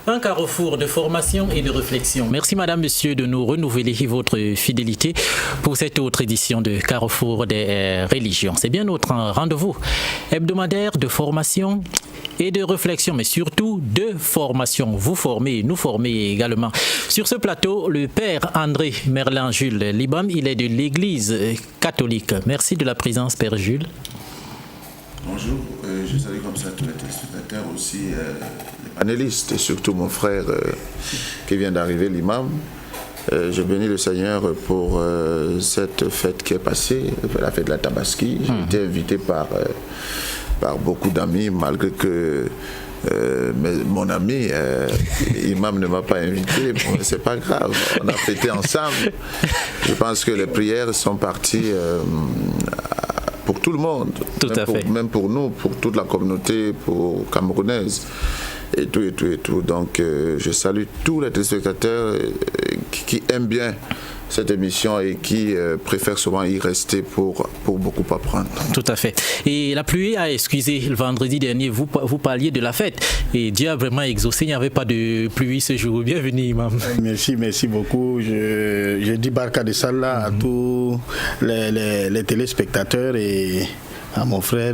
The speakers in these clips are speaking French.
Un carrefour de formation et de réflexion. Merci madame, monsieur de nous renouveler votre fidélité pour cette autre édition de Carrefour des religions. C'est bien notre rendez-vous hebdomadaire de formation et de réflexion, mais surtout de formation. Vous formez, nous formez également. Sur ce plateau, le père André Merlin-Jules Libam, il est de l'Église catholique. Merci de la présence, père Jules. Bonjour, je salue comme ça tous les téléspectateurs aussi, les panélistes et surtout mon frère qui vient d'arriver, l'imam. Je bénis le Seigneur pour cette fête qui est passée, la fête de la Tabaski. J'ai été invité par beaucoup d'amis, malgré que mon ami, imam ne m'a pas invité. Bon, c'est pas grave, on a fêté ensemble. Je pense que les prières sont parties pour tout le monde, même pour nous, pour toute la communauté camerounaise et tout. Donc je salue tous les téléspectateurs qui aiment bien cette émission et qui préfèrent souvent y rester pour beaucoup apprendre. Tout à fait. Et la pluie a excusé le vendredi dernier, vous parliez de la fête et Dieu a vraiment exaucé, il n'y avait pas de pluie ce jour. Bienvenue imam. Merci beaucoup. Je dis barka de Salah à tous les téléspectateurs et à mon frère.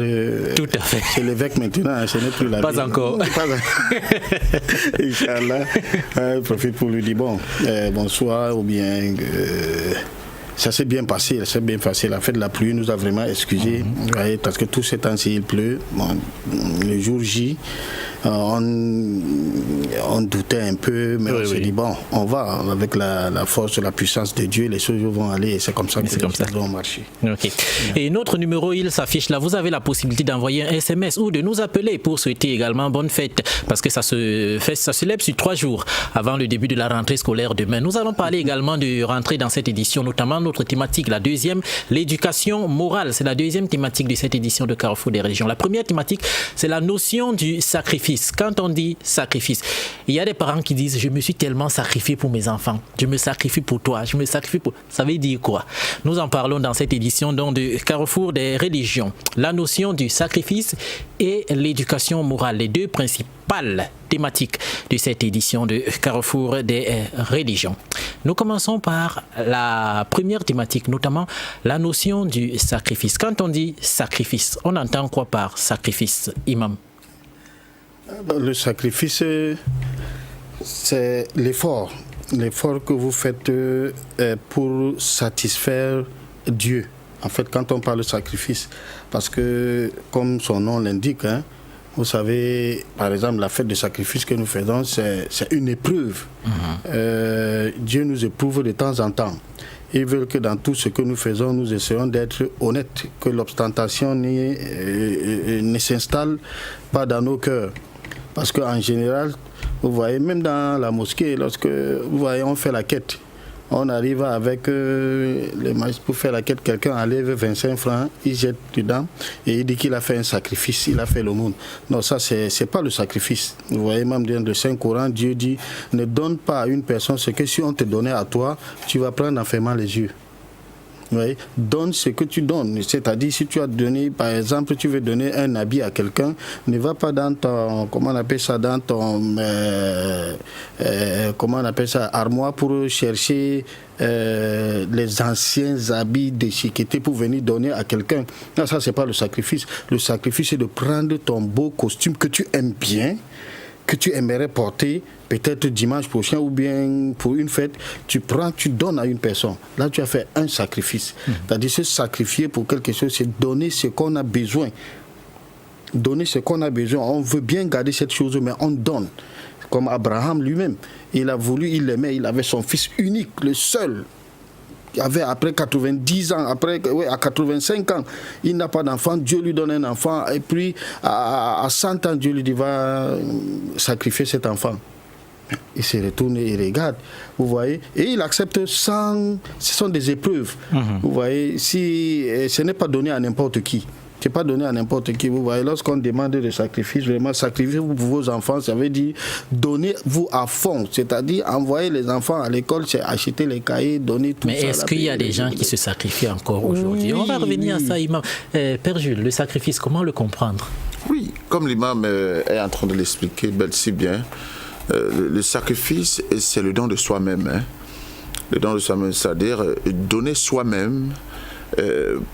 Tout à fait. C'est l'évêque maintenant, ce n'est plus la Pas encore. Inch'Allah. Je profite pour lui dire bonsoir ou bien. Ça s'est bien passé, La fête de la pluie nous a vraiment excusés, parce que tout ce temps-ci il pleut. Bon, le jour J, on doutait un peu, mais on s'est dit on va avec la force, la puissance de Dieu, les choses vont aller et c'est comme ça que les choses vont marcher. Okay. Et notre numéro, il s'affiche là. Vous avez la possibilité d'envoyer un SMS ou de nous appeler pour souhaiter également bonne fête, parce que ça se lève sur 3 jours avant le début de la rentrée scolaire demain. Nous allons parler également de rentrée dans cette édition, notamment notre thématique, la deuxième, l'éducation morale. C'est la deuxième thématique de cette édition de Carrefour des religions. La première thématique, c'est la notion du sacrifice. Quand on dit sacrifice, il y a des parents qui disent « je me suis tellement sacrifié pour mes enfants, je me sacrifie pour toi, je me sacrifie pour... » Ça veut dire quoi? Nous en parlons dans cette édition donc, de Carrefour des religions. La notion du sacrifice et l'éducation morale, les deux principales thématiques de cette édition de Carrefour des religions. Nous commençons par la première thématique, notamment la notion du sacrifice. Quand on dit sacrifice, on entend quoi par sacrifice, imam? Le sacrifice, c'est l'effort que vous faites pour satisfaire Dieu. En fait, quand on parle de sacrifice, parce que comme son nom l'indique, vous savez, par exemple, la fête de sacrifice que nous faisons, c'est une épreuve. Dieu nous éprouve de temps en temps. Il veut que dans tout ce que nous faisons, nous essayons d'être honnêtes, que l'ostentation ne s'installe pas dans nos cœurs. Parce qu'en général, vous voyez, même dans la mosquée, lorsque vous voyez, on fait la quête, on arrive avec les maïs pour faire la quête, quelqu'un enlève 25 francs, il jette dedans et il dit qu'il a fait un sacrifice, il a fait l'aumône. Non, ça, c'est pas le sacrifice. Vous voyez, même dans le Saint-Coran, Dieu dit, ne donne pas à une personne ce que si on te donnait à toi, tu vas prendre en fermant les yeux. Oui. Donne ce que tu donnes, c'est-à-dire si tu as donné, par exemple, tu veux donner un habit à quelqu'un, ne va pas dans ton, comment on appelle ça, dans ton, comment on appelle ça, armoire pour chercher les anciens habits déchiquetés pour venir donner à quelqu'un. Non, ça c'est pas le sacrifice. Le sacrifice c'est de prendre ton beau costume que tu aimes bien, que tu aimerais porter peut-être dimanche prochain ou bien pour une fête, tu prends, tu donnes à une personne. Là, tu as fait un sacrifice. C'est-à-dire se sacrifier pour quelque chose, c'est donner ce qu'on a besoin. Donner ce qu'on a besoin. On veut bien garder cette chose, mais on donne. Comme Abraham lui-même, il a voulu, il l'aimait, il avait son fils unique, le seul. Il avait après 90 ans, à 85 ans, il n'a pas d'enfant, Dieu lui donne un enfant, et puis à 100 ans, Dieu lui dit va sacrifier cet enfant. Il se retourne et il regarde, vous voyez, et il accepte sans... Ce sont des épreuves, vous voyez, si ce n'est pas donné à n'importe qui. Ce n'est pas donné à n'importe qui, vous voyez, lorsqu'on demande des sacrifices, vraiment sacrifiez-vous pour vos enfants, ça veut dire donnez-vous à fond, c'est-à-dire envoyer les enfants à l'école, c'est acheter les cahiers, donner tout ça. Mais est-ce qu'il y a des gens qui se sacrifient encore aujourd'hui? On va revenir à ça, imam. Père Jules, le sacrifice, comment le comprendre? Oui, comme l'imam est en train de l'expliquer si bien, Le sacrifice, c'est le don de soi-même. Hein. Le don de soi-même, c'est-à-dire donner soi-même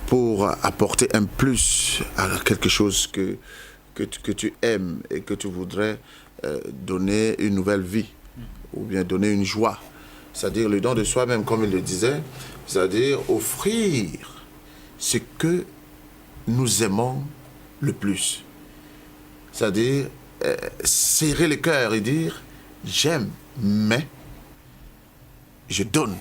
pour apporter un plus à quelque chose que tu aimes et que tu voudrais donner une nouvelle vie ou bien donner une joie. C'est-à-dire le don de soi-même, comme il le disait, c'est-à-dire offrir ce que nous aimons le plus. C'est-à-dire serrer le cœur et dire j'aime, mais je donne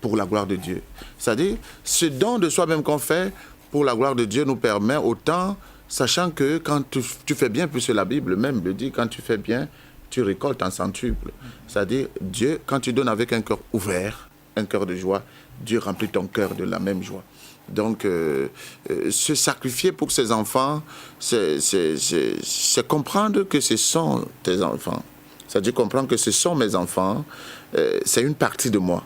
pour la gloire de Dieu. C'est-à-dire ce don de soi-même qu'on fait pour la gloire de Dieu nous permet autant, sachant que quand tu fais bien, puisque la Bible même le dit, quand tu fais bien, tu récoltes en centuple. C'est-à-dire Dieu, quand tu donnes avec un cœur ouvert, un cœur de joie, Dieu remplit ton cœur de la même joie. Donc, se sacrifier pour ses enfants, c'est comprendre que ce sont tes enfants. C'est-à-dire comprendre que ce sont mes enfants, c'est une partie de moi.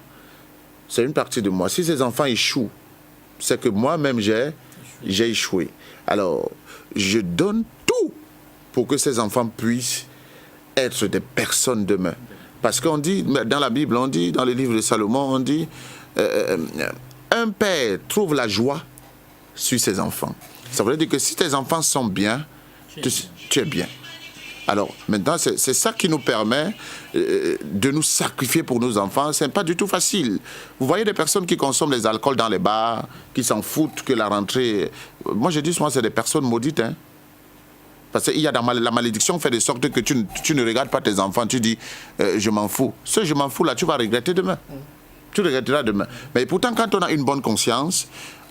C'est une partie de moi. Si ces enfants échouent, c'est que moi-même j'ai échoué. Alors, je donne tout pour que ces enfants puissent être des personnes demain. Parce qu'on dit, dans la Bible, on dit, dans le livre de Salomon, on dit... un père trouve la joie sur ses enfants. Ça veut dire que si tes enfants sont bien, tu es bien. Alors, maintenant, c'est ça qui nous permet de nous sacrifier pour nos enfants. Ce n'est pas du tout facile. Vous voyez des personnes qui consomment les alcools dans les bars, qui s'en foutent que la rentrée... Moi, je dis souvent, c'est des personnes maudites. Hein? Parce que la malédiction fait de sorte que tu ne regardes pas tes enfants. Tu dis, je m'en fous. Ce je m'en fous, là, tu vas regretter demain. Tu regretteras demain. Mais pourtant, quand on a une bonne conscience,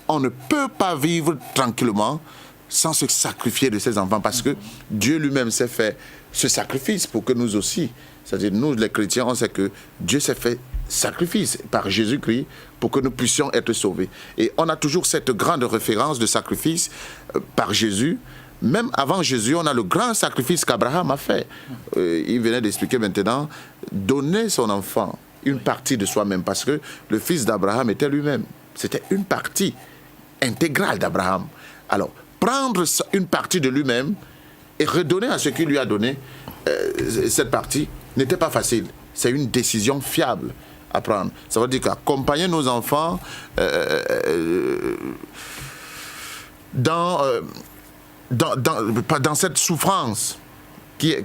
on ne peut pas vivre tranquillement sans se sacrifier de ses enfants, parce que Dieu lui-même s'est fait ce sacrifice pour que nous aussi, c'est-à-dire nous les chrétiens, on sait que Dieu s'est fait sacrifice par Jésus-Christ pour que nous puissions être sauvés. Et on a toujours cette grande référence de sacrifice par Jésus. Même avant Jésus, on a le grand sacrifice qu'Abraham a fait. Il venait d'expliquer maintenant, donner son enfant, une partie de soi-même, parce que le fils d'Abraham était lui-même. C'était une partie intégrale d'Abraham. Alors, prendre une partie de lui-même et redonner à ce qu'il lui a donné, cette partie, n'était pas facile. C'est une décision fiable à prendre. Ça veut dire qu'accompagner nos enfants dans cette souffrance qui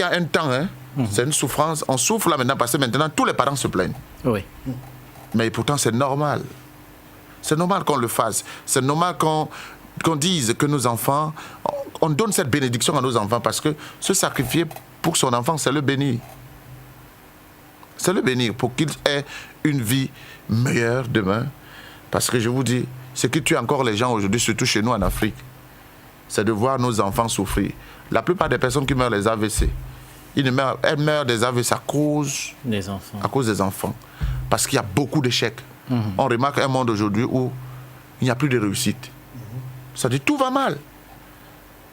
a un temps, hein. C'est une souffrance. On souffre là maintenant parce que maintenant tous les parents se plaignent. Oui. Mais pourtant c'est normal. C'est normal qu'on le fasse. C'est normal qu'on dise que nos enfants, on donne cette bénédiction à nos enfants, parce que se sacrifier pour son enfant, c'est le bénir. C'est le bénir pour qu'il ait une vie meilleure demain. Parce que je vous dis, ce qui tue encore les gens aujourd'hui, surtout chez nous en Afrique, c'est de voir nos enfants souffrir. La plupart des personnes qui meurent des AVC, elles meurent des AVC à cause des enfants. Parce qu'il y a beaucoup d'échecs. On remarque un monde aujourd'hui où il n'y a plus de réussite. Ça dit tout va mal.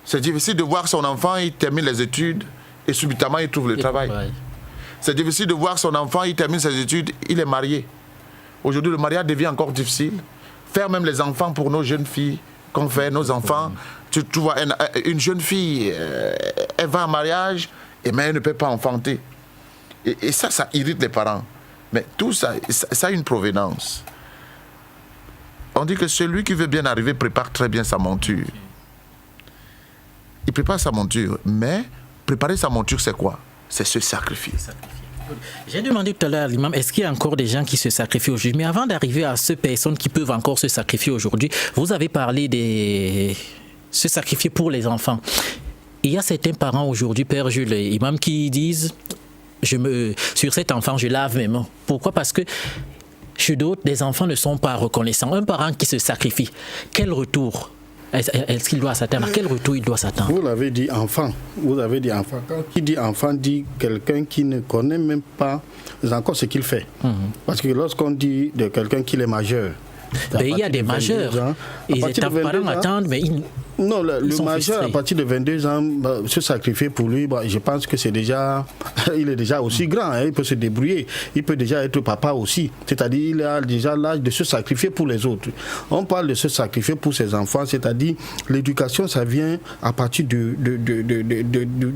C'est difficile de voir son enfant, il termine les études et subitement il trouve le travail. C'est difficile de voir son enfant, il termine ses études, il est marié. Aujourd'hui, le mariage devient encore difficile. Faire même les enfants pour nos jeunes filles qu'on fait, nos enfants. Tu vois, une jeune fille, elle va en mariage, mais elle ne peut pas enfanter. Et ça irrite les parents. Mais tout ça, ça a une provenance. On dit que celui qui veut bien arriver prépare très bien sa monture. Il prépare sa monture, mais préparer sa monture, c'est quoi? C'est se sacrifier. J'ai demandé tout à l'heure à l'imam, est-ce qu'il y a encore des gens qui se sacrifient aujourd'hui? Mais avant d'arriver à ces personnes qui peuvent encore se sacrifier aujourd'hui, vous avez parlé de se sacrifier pour les enfants. Il y a certains parents aujourd'hui, Père Jules et imam, qui disent, sur cet enfant, je lave mes mains. Pourquoi? Parce que chez d'autres, les enfants ne sont pas reconnaissants. Un parent qui se sacrifie, quel retour est-ce qu'il doit s'attendre? À quel retour il doit s'attendre? Vous l'avez dit enfant. Vous avez dit enfant. Quand qui dit enfant, dit quelqu'un qui ne connaît même pas encore ce qu'il fait. Parce que lorsqu'on dit de quelqu'un qui est majeur, il y a des majeurs. Et les parents attendent, mais Non, le majeur, frustrés. à partir de 22 ans, se sacrifier pour lui, je pense que c'est déjà... il est déjà aussi grand, hein, il peut se débrouiller. Il peut déjà être papa aussi. C'est-à-dire il a déjà l'âge de se sacrifier pour les autres. On parle de se sacrifier pour ses enfants, c'est-à-dire l'éducation, ça vient à partir du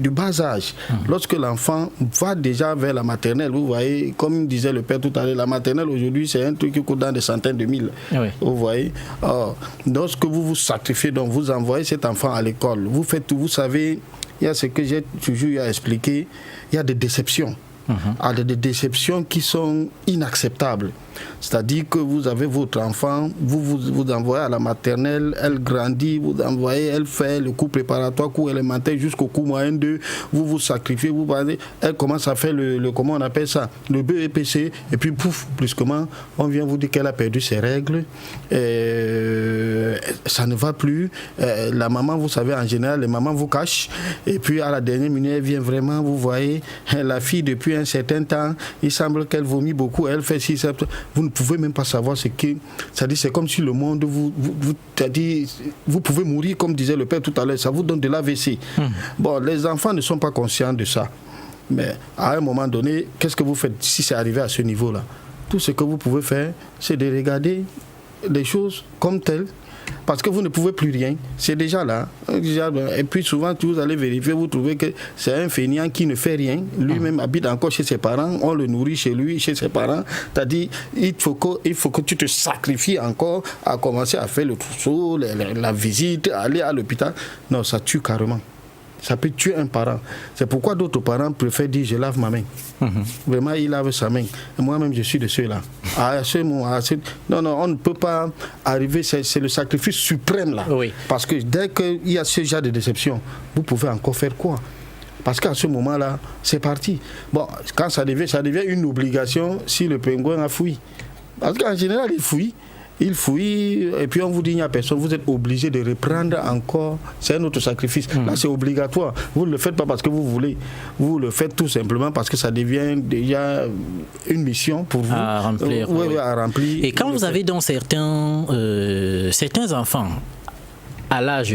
bas âge. Lorsque l'enfant va déjà vers la maternelle, vous voyez, comme disait le père tout à l'heure, la maternelle aujourd'hui, c'est un truc qui coûte dans des centaines de mille. Oui. Vous voyez. Or, lorsque vous vous sacrifiez, donc vous envoyez cet enfant à l'école, vous faites tout, vous savez, il y a ce que j'ai toujours expliqué, il y a des déceptions. Des déceptions qui sont inacceptables. C'est-à-dire que vous avez votre enfant, vous envoyez à la maternelle, elle grandit, vous envoyez, elle fait le cours préparatoire, cours élémentaire jusqu'au cours moyen 2, vous vous sacrifiez, vous parlez, elle commence à faire le comment on appelle ça, le BEPC, et puis pouf, brusquement, on vient vous dire qu'elle a perdu ses règles, ça ne va plus, la maman, vous savez, en général, les mamans vous cachent, et puis à la dernière minute, elle vient vraiment, vous voyez, la fille depuis un certain temps, il semble qu'elle vomit beaucoup, elle fait 6, 7, vous ne pouvez même pas savoir ce que... C'est-à-dire, c'est comme si le monde, vous pouvez mourir, comme disait le père tout à l'heure, ça vous donne de l'AVC. Bon, les enfants ne sont pas conscients de ça. Mais à un moment donné, qu'est-ce que vous faites si c'est arrivé à ce niveau-là? Tout ce que vous pouvez faire, c'est de regarder les choses comme telles. Parce que vous ne pouvez plus rien, c'est déjà là. Et puis souvent, vous allez vérifier, vous trouvez que c'est un fainéant qui ne fait rien. Lui-même habite encore chez ses parents, on le nourrit chez lui, chez ses parents. C'est-à-dire, il faut que tu te sacrifies encore à commencer à faire le trousseau, la visite, aller à l'hôpital. Non, ça tue carrément. Ça peut tuer un parent. C'est pourquoi d'autres parents préfèrent dire je lave ma main. Vraiment, il lave sa main. Et moi-même, je suis de ceux-là. À ce moment, non, on ne peut pas arriver. C'est le sacrifice suprême là. Oui. Parce que dès qu'il y a ce genre de déception, vous pouvez encore faire quoi? Parce qu'à ce moment-là, c'est parti. Bon, quand ça devient une obligation si le pingouin a fui. Parce qu'en général, il fouille, et puis on vous dit il n'y a personne, vous êtes obligé de reprendre encore, c'est un autre sacrifice. Là, c'est obligatoire. Vous ne le faites pas parce que vous voulez, vous le faites tout simplement parce que ça devient déjà une mission pour vous. À remplir. Oui, à remplir. Et quand vous avez dans certains enfants, à l'âge,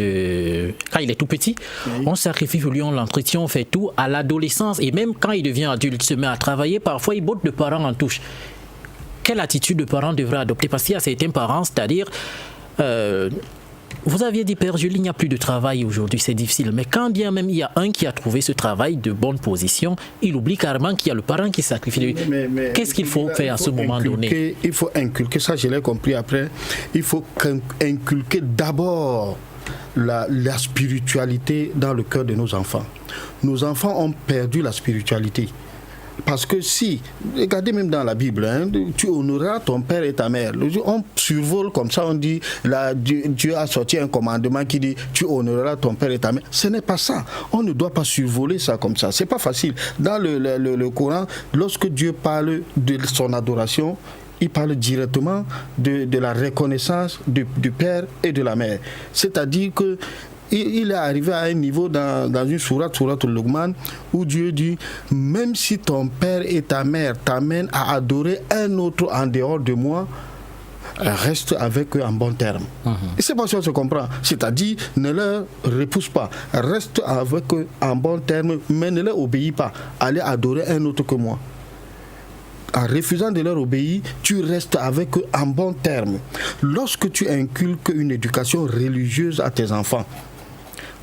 quand il est tout petit, on sacrifie pour lui, on l'entretient, on fait tout. À l'adolescence, et même quand il devient adulte, il se met à travailler, parfois il botte de parents en touche. Quelle attitude le parent devrait adopter? Parce qu'il y a certains parents, c'est-à-dire, vous aviez dit, Père Jules, il n'y a plus de travail aujourd'hui, c'est difficile. Mais quand bien même il y a un qui a trouvé ce travail de bonne position, il oublie carrément qu'il y a le parent qui sacrifie. Qu'est-ce qu'il faut faire à ce moment donné? Il faut inculquer, ça je l'ai compris après, il faut inculquer d'abord la spiritualité dans le cœur de nos enfants. Nos enfants ont perdu la spiritualité. Parce que si, regardez même dans la Bible, tu honoreras ton père et ta mère. On survole comme ça, on dit, là, Dieu a sorti un commandement qui dit, tu honoreras ton père et ta mère. Ce n'est pas ça. On ne doit pas survoler ça comme ça. C'est pas facile. Dans le Coran, lorsque Dieu parle de son adoration, il parle directement de la reconnaissance du père et de la mère. C'est-à-dire que il est arrivé à un niveau dans une sourate Luqman, où Dieu dit, même si ton père et ta mère t'amènent à adorer un autre en dehors de moi, reste avec eux en bon terme. Et c'est pas sûr que se comprend. C'est-à-dire, ne leur repousse pas. Reste avec eux en bon terme, mais ne leur obéis pas. Allez adorer un autre que moi. En refusant de leur obéir, tu restes avec eux en bon terme. Lorsque tu inculques une éducation religieuse à tes enfants,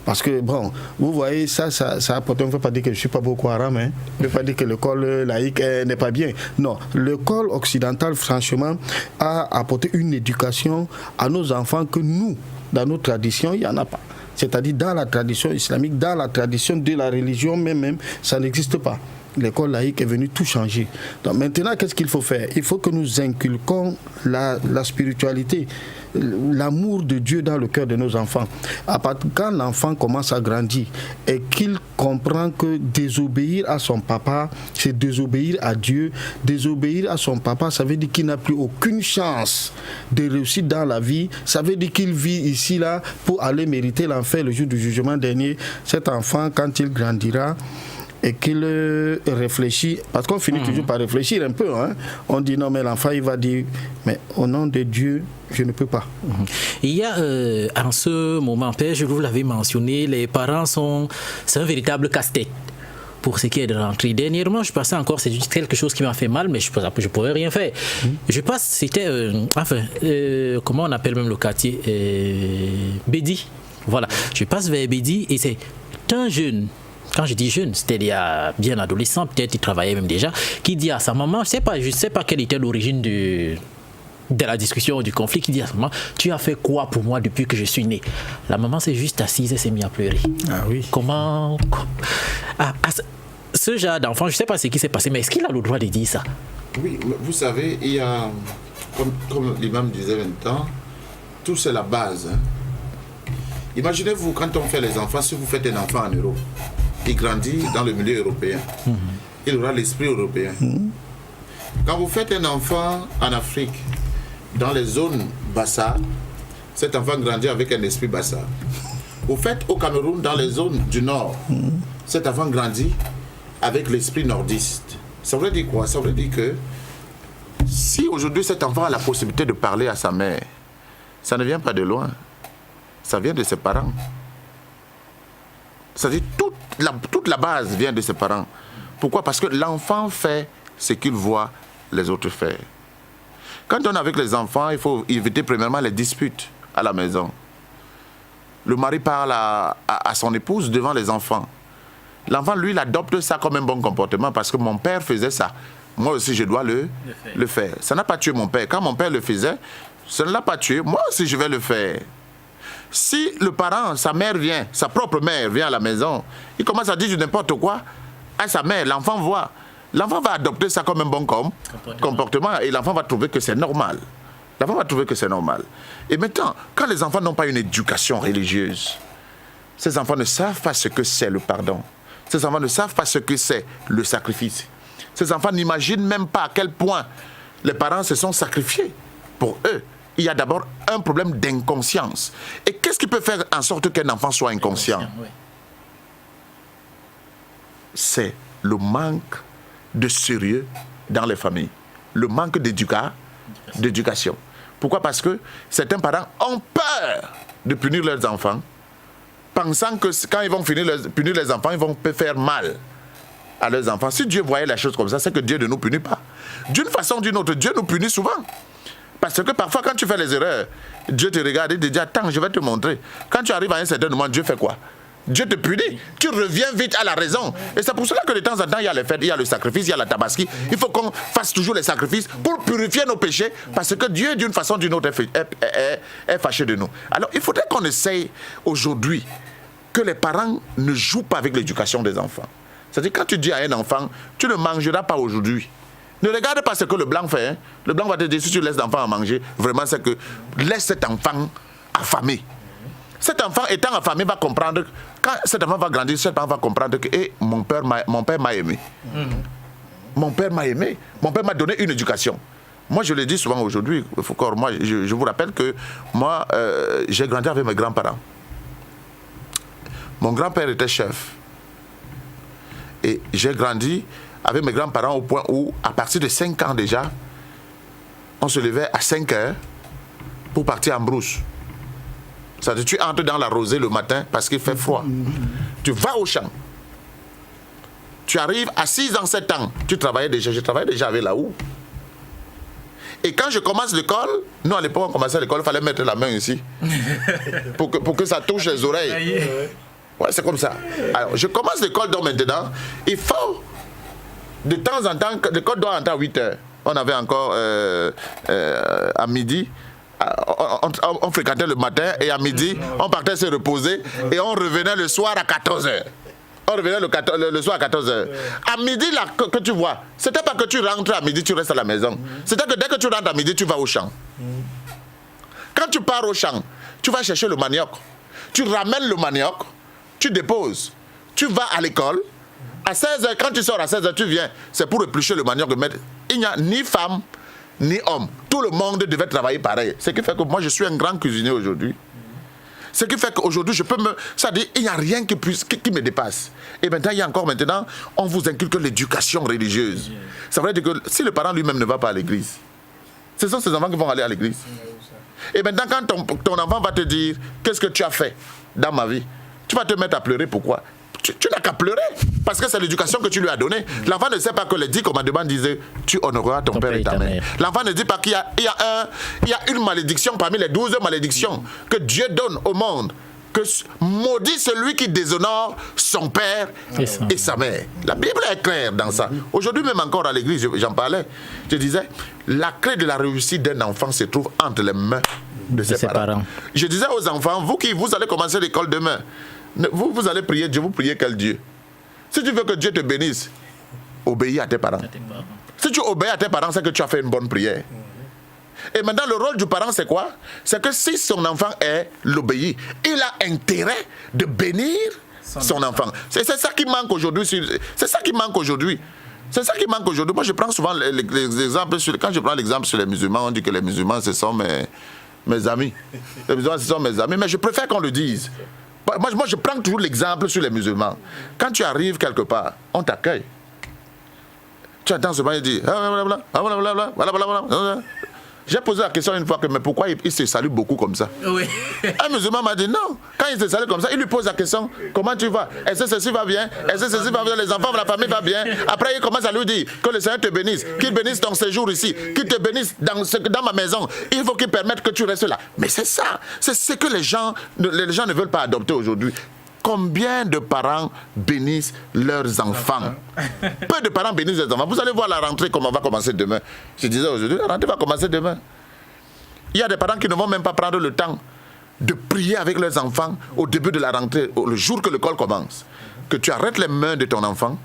parce que, bon, vous voyez, ça apporte, on ne veut pas dire que je ne suis pas Boko Haram, hein. On ne veut pas dire que l'école laïque n'est pas bien. Non, l'école occidentale, franchement, a apporté une éducation à nos enfants que nous, dans nos traditions, il n'y en a pas. C'est-à-dire, dans la tradition islamique, dans la tradition de la religion même, ça n'existe pas. L'école laïque est venue tout changer. Donc maintenant, qu'est-ce qu'il faut faire? Il faut que nous inculquons la spiritualité, l'amour de Dieu dans le cœur de nos enfants. Quand l'enfant commence à grandir et qu'il comprend que désobéir à son papa, c'est désobéir à Dieu. Désobéir à son papa, ça veut dire qu'il n'a plus aucune chance de réussir dans la vie. Ça veut dire qu'il vit ici, là, pour aller mériter l'enfer le jour du jugement dernier. Cet enfant, quand il grandira, et qu'il réfléchit, parce qu'on finit toujours par réfléchir un peu, hein. On dit non mais l'enfant il va dire mais au nom de Dieu je ne peux pas. Il y a en ce moment, Père, je vous l'avais mentionné, les parents c'est un véritable casse-tête pour ce qui est de l'entrée. Dernièrement, je passais encore, c'est quelque chose qui m'a fait mal, mais je ne pouvais rien faire. Je passe, c'était, comment on appelle même le quartier, Bédi. Voilà, je passe vers Bédi et c'est un jeune. Quand je dis jeune, c'était bien adolescent, peut-être il travaillait même déjà, qui dit à sa maman, je sais pas quelle était l'origine de la discussion, du conflit, qui dit à sa maman, tu as fait quoi pour moi depuis que je suis né? La maman s'est juste assise et s'est mise à pleurer. Ah oui. Comment ce genre d'enfant, je ne sais pas ce qui s'est passé, mais est-ce qu'il a le droit de dire ça? Oui, vous savez, il y a, comme l'imam disait maintenant, tout c'est la base. Hein. Imaginez-vous, quand on fait les enfants, si vous faites un enfant en Europe, il grandit dans le milieu européen. Il aura l'esprit européen. Quand vous faites un enfant en Afrique, dans les zones Bassa, cet enfant grandit avec un esprit Bassa. Vous faites au Cameroun, dans les zones du Nord, cet enfant grandit avec l'esprit nordiste. Ça veut dire quoi? Ça veut dire que si aujourd'hui cet enfant a la possibilité de parler à sa mère, ça ne vient pas de loin. Ça vient de ses parents. C'est-à-dire toute la base vient de ses parents. Pourquoi? Parce que l'enfant fait ce qu'il voit les autres faire. Quand on est avec les enfants, il faut éviter premièrement les disputes à la maison. Le mari parle à son épouse devant les enfants. L'enfant, lui, il adopte ça comme un bon comportement parce que mon père faisait ça. Moi aussi, je dois le faire. Ça n'a pas tué mon père. Quand mon père le faisait, ça ne l'a pas tué. Moi aussi, je vais le faire. Si le parent, sa mère vient, sa propre mère vient à la maison, il commence à dire du n'importe quoi à sa mère, l'enfant voit. L'enfant va adopter ça comme un bon comportement et l'enfant va trouver que c'est normal. L'enfant va trouver que c'est normal. Et maintenant, quand les enfants n'ont pas une éducation religieuse, ces enfants ne savent pas ce que c'est le pardon. Ces enfants ne savent pas ce que c'est le sacrifice. Ces enfants n'imaginent même pas à quel point les parents se sont sacrifiés pour eux. Il y a d'abord un problème d'inconscience. Et qu'est-ce qui peut faire en sorte qu'un enfant soit inconscient? C'est le manque de sérieux dans les familles. Le manque d'éducation. Pourquoi? Parce que certains parents ont peur de punir leurs enfants, pensant que quand ils vont punir les enfants, ils vont faire mal à leurs enfants. Si Dieu voyait la chose comme ça, c'est que Dieu ne nous punit pas. D'une façon ou d'une autre, Dieu nous punit souvent. Parce que parfois, quand tu fais les erreurs, Dieu te regarde et te dit, attends, je vais te montrer. Quand tu arrives à un certain moment, Dieu fait quoi? Dieu te punit. Tu reviens vite à la raison. Et c'est pour cela que de temps en temps, il y a les fêtes, il y a le sacrifice, il y a la tabaski. Il faut qu'on fasse toujours les sacrifices pour purifier nos péchés, parce que Dieu, d'une façon ou d'une autre, est fâché de nous. Alors, il faudrait qu'on essaye aujourd'hui que les parents ne jouent pas avec l'éducation des enfants. C'est-à-dire, quand tu dis à un enfant, tu ne mangeras pas aujourd'hui. Ne regarde pas ce que le blanc fait. Hein. Le blanc va te dire, si tu laisses l'enfant à manger, vraiment c'est que laisse cet enfant affamé. Cet enfant étant affamé va comprendre, quand cet enfant va grandir, cet enfant va comprendre que mon père m'a aimé. Mon père m'a aimé. Mon père m'a donné une éducation. Moi, je le dis souvent aujourd'hui, Foucault, moi, je vous rappelle que moi, j'ai grandi avec mes grands-parents. Mon grand-père était chef. Et j'ai grandi avec mes grands-parents au point où, à partir de 5 ans déjà, on se levait à 5 heures pour partir en brousse. C'est-à-dire, tu entres dans la rosée le matin parce qu'il fait froid. Tu vas au champ. Tu arrives à 6 ans, 7 ans. Tu travaillais déjà. Je travaillais déjà avec la houe. Et quand je commence l'école, nous à l'époque on commençait l'école, il fallait mettre la main ici pour que ça touche les oreilles. Ouais, c'est comme ça. Alors, je commence l'école donc maintenant. Il faut de temps en temps, l'école doit entrer à 8 heures. On avait encore à midi, on fréquentait le matin et à midi, on partait se reposer et on revenait le soir à 14 heures. On revenait le soir à 14 heures. À midi, là, que tu vois, c'était pas que tu rentres à midi, tu restes à la maison. C'était que dès que tu rentres à midi, tu vas au champ. Quand tu pars au champ, tu vas chercher le manioc. Tu ramènes le manioc, tu déposes. Tu vas à l'école. À 16h, quand tu sors à 16h, tu viens. C'est pour éplucher le manioc. Il n'y a ni femme, ni homme. Tout le monde devait travailler pareil. Ce qui fait que moi, je suis un grand cuisinier aujourd'hui. Ce qui fait qu'aujourd'hui, je peux me... C'est-à-dire, il n'y a rien qui me dépasse. Et maintenant, il y a encore maintenant, on vous inculque l'éducation religieuse. Ça veut dire que si le parent lui-même ne va pas à l'église, ce sont ces enfants qui vont aller à l'église. Et maintenant, quand ton enfant va te dire, qu'est-ce que tu as fait dans ma vie, tu vas te mettre à pleurer. Pourquoi? Tu n'as qu'à pleurer, parce que c'est l'éducation que tu lui as donnée. L'enfant ne sait pas que les 10 commandements disaient, tu honoreras ton père et ta mère. L'enfant ne dit pas qu'il y a une malédiction parmi les 12 malédictions que Dieu donne au monde. Que maudit celui qui déshonore son père et sa mère. La Bible est claire dans ça. Aujourd'hui même encore à l'église, j'en parlais, je disais, la clé de la réussite d'un enfant se trouve entre les mains de ses parents. Je disais aux enfants, vous allez commencer l'école demain, vous allez prier Dieu, vous priez quel Dieu? Si tu veux que Dieu te bénisse, obéis à tes parents. Si tu obéis à tes parents, c'est que tu as fait une bonne prière. Et maintenant, le rôle du parent, c'est quoi? C'est que si son enfant l'obéit, il a intérêt de bénir son enfant. C'est ça qui manque aujourd'hui. C'est ça qui manque aujourd'hui. C'est ça qui manque aujourd'hui. Moi, je prends souvent les exemples. Quand je prends l'exemple sur les musulmans, on dit que les musulmans, ce sont mes amis. Les musulmans, ce sont mes amis. Mais je préfère qu'on le dise. Moi, je prends toujours l'exemple sur les musulmans. Quand tu arrives quelque part, on t'accueille. Tu attends ce moment et dis, voilà. J'ai posé la question une fois, mais pourquoi il se salue beaucoup comme ça? Oui. Un musulman m'a dit non. Quand il se salue comme ça, il lui pose la question, comment tu vas? Est-ce que ceci va bien? Est-ce que ceci va bien? Les enfants, la famille va bien? Après, il commence à lui dire que le Seigneur te bénisse, qu'il bénisse ton séjour ici, qu'il te bénisse dans ma maison. Il faut qu'il permette que tu restes là. Mais c'est ça. C'est ce que les gens ne veulent pas adopter aujourd'hui. Combien de parents bénissent leurs enfants? Peu de parents bénissent leurs enfants. Vous allez voir la rentrée, comment va commencer demain. Je disais aujourd'hui, la rentrée va commencer demain. Il y a des parents qui ne vont même pas prendre le temps de prier avec leurs enfants au début de la rentrée, le jour que l'école commence. Que tu arrêtes les mains de ton enfant.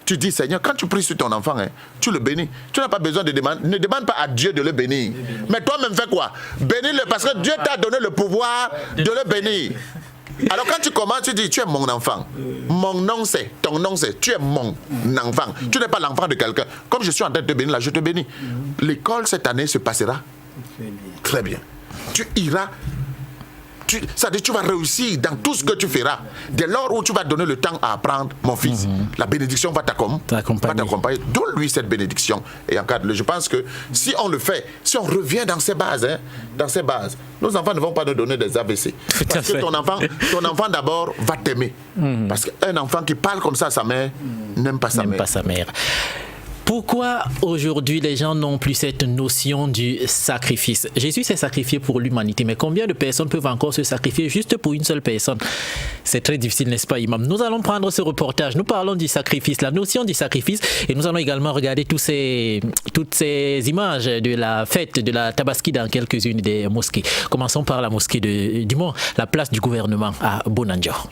Tu dis, Seigneur, quand tu pries sur ton enfant, tu le bénis. Tu n'as pas besoin de demander. Ne demande pas à Dieu de le bénir. Mais toi-même, fais quoi? Bénis-le, parce que Dieu t'a donné le pouvoir de le bénir. Alors quand tu commences, tu dis, tu es mon enfant. Mon nom c'est, ton nom c'est, tu es mon enfant. Tu n'es pas l'enfant de quelqu'un. Comme je suis en train de te bénir là, je te bénis. L'école cette année se passera très bien. Tu iras, c'est-à-dire tu vas réussir dans tout ce que tu feras. Dès lors où tu vas donner le temps à apprendre, mon fils, la bénédiction va t'accompagner. Donne-lui cette bénédiction et encadre-le. Je pense que si on le fait, si on revient dans ces bases, nos enfants ne vont pas nous donner des AVC. Parce que ton enfant d'abord va t'aimer. Parce qu'un enfant qui parle comme ça à sa mère n'aime pas sa mère. Pourquoi aujourd'hui les gens n'ont plus cette notion du sacrifice? Jésus s'est sacrifié pour l'humanité, mais combien de personnes peuvent encore se sacrifier juste pour une seule personne? C'est très difficile, n'est-ce pas, Imam? Nous allons prendre ce reportage, nous parlons du sacrifice, la notion du sacrifice, et nous allons également regarder toutes ces images de la fête de la Tabaski dans quelques-unes des mosquées. Commençons par la mosquée du Mont, la place du gouvernement à Bonandior.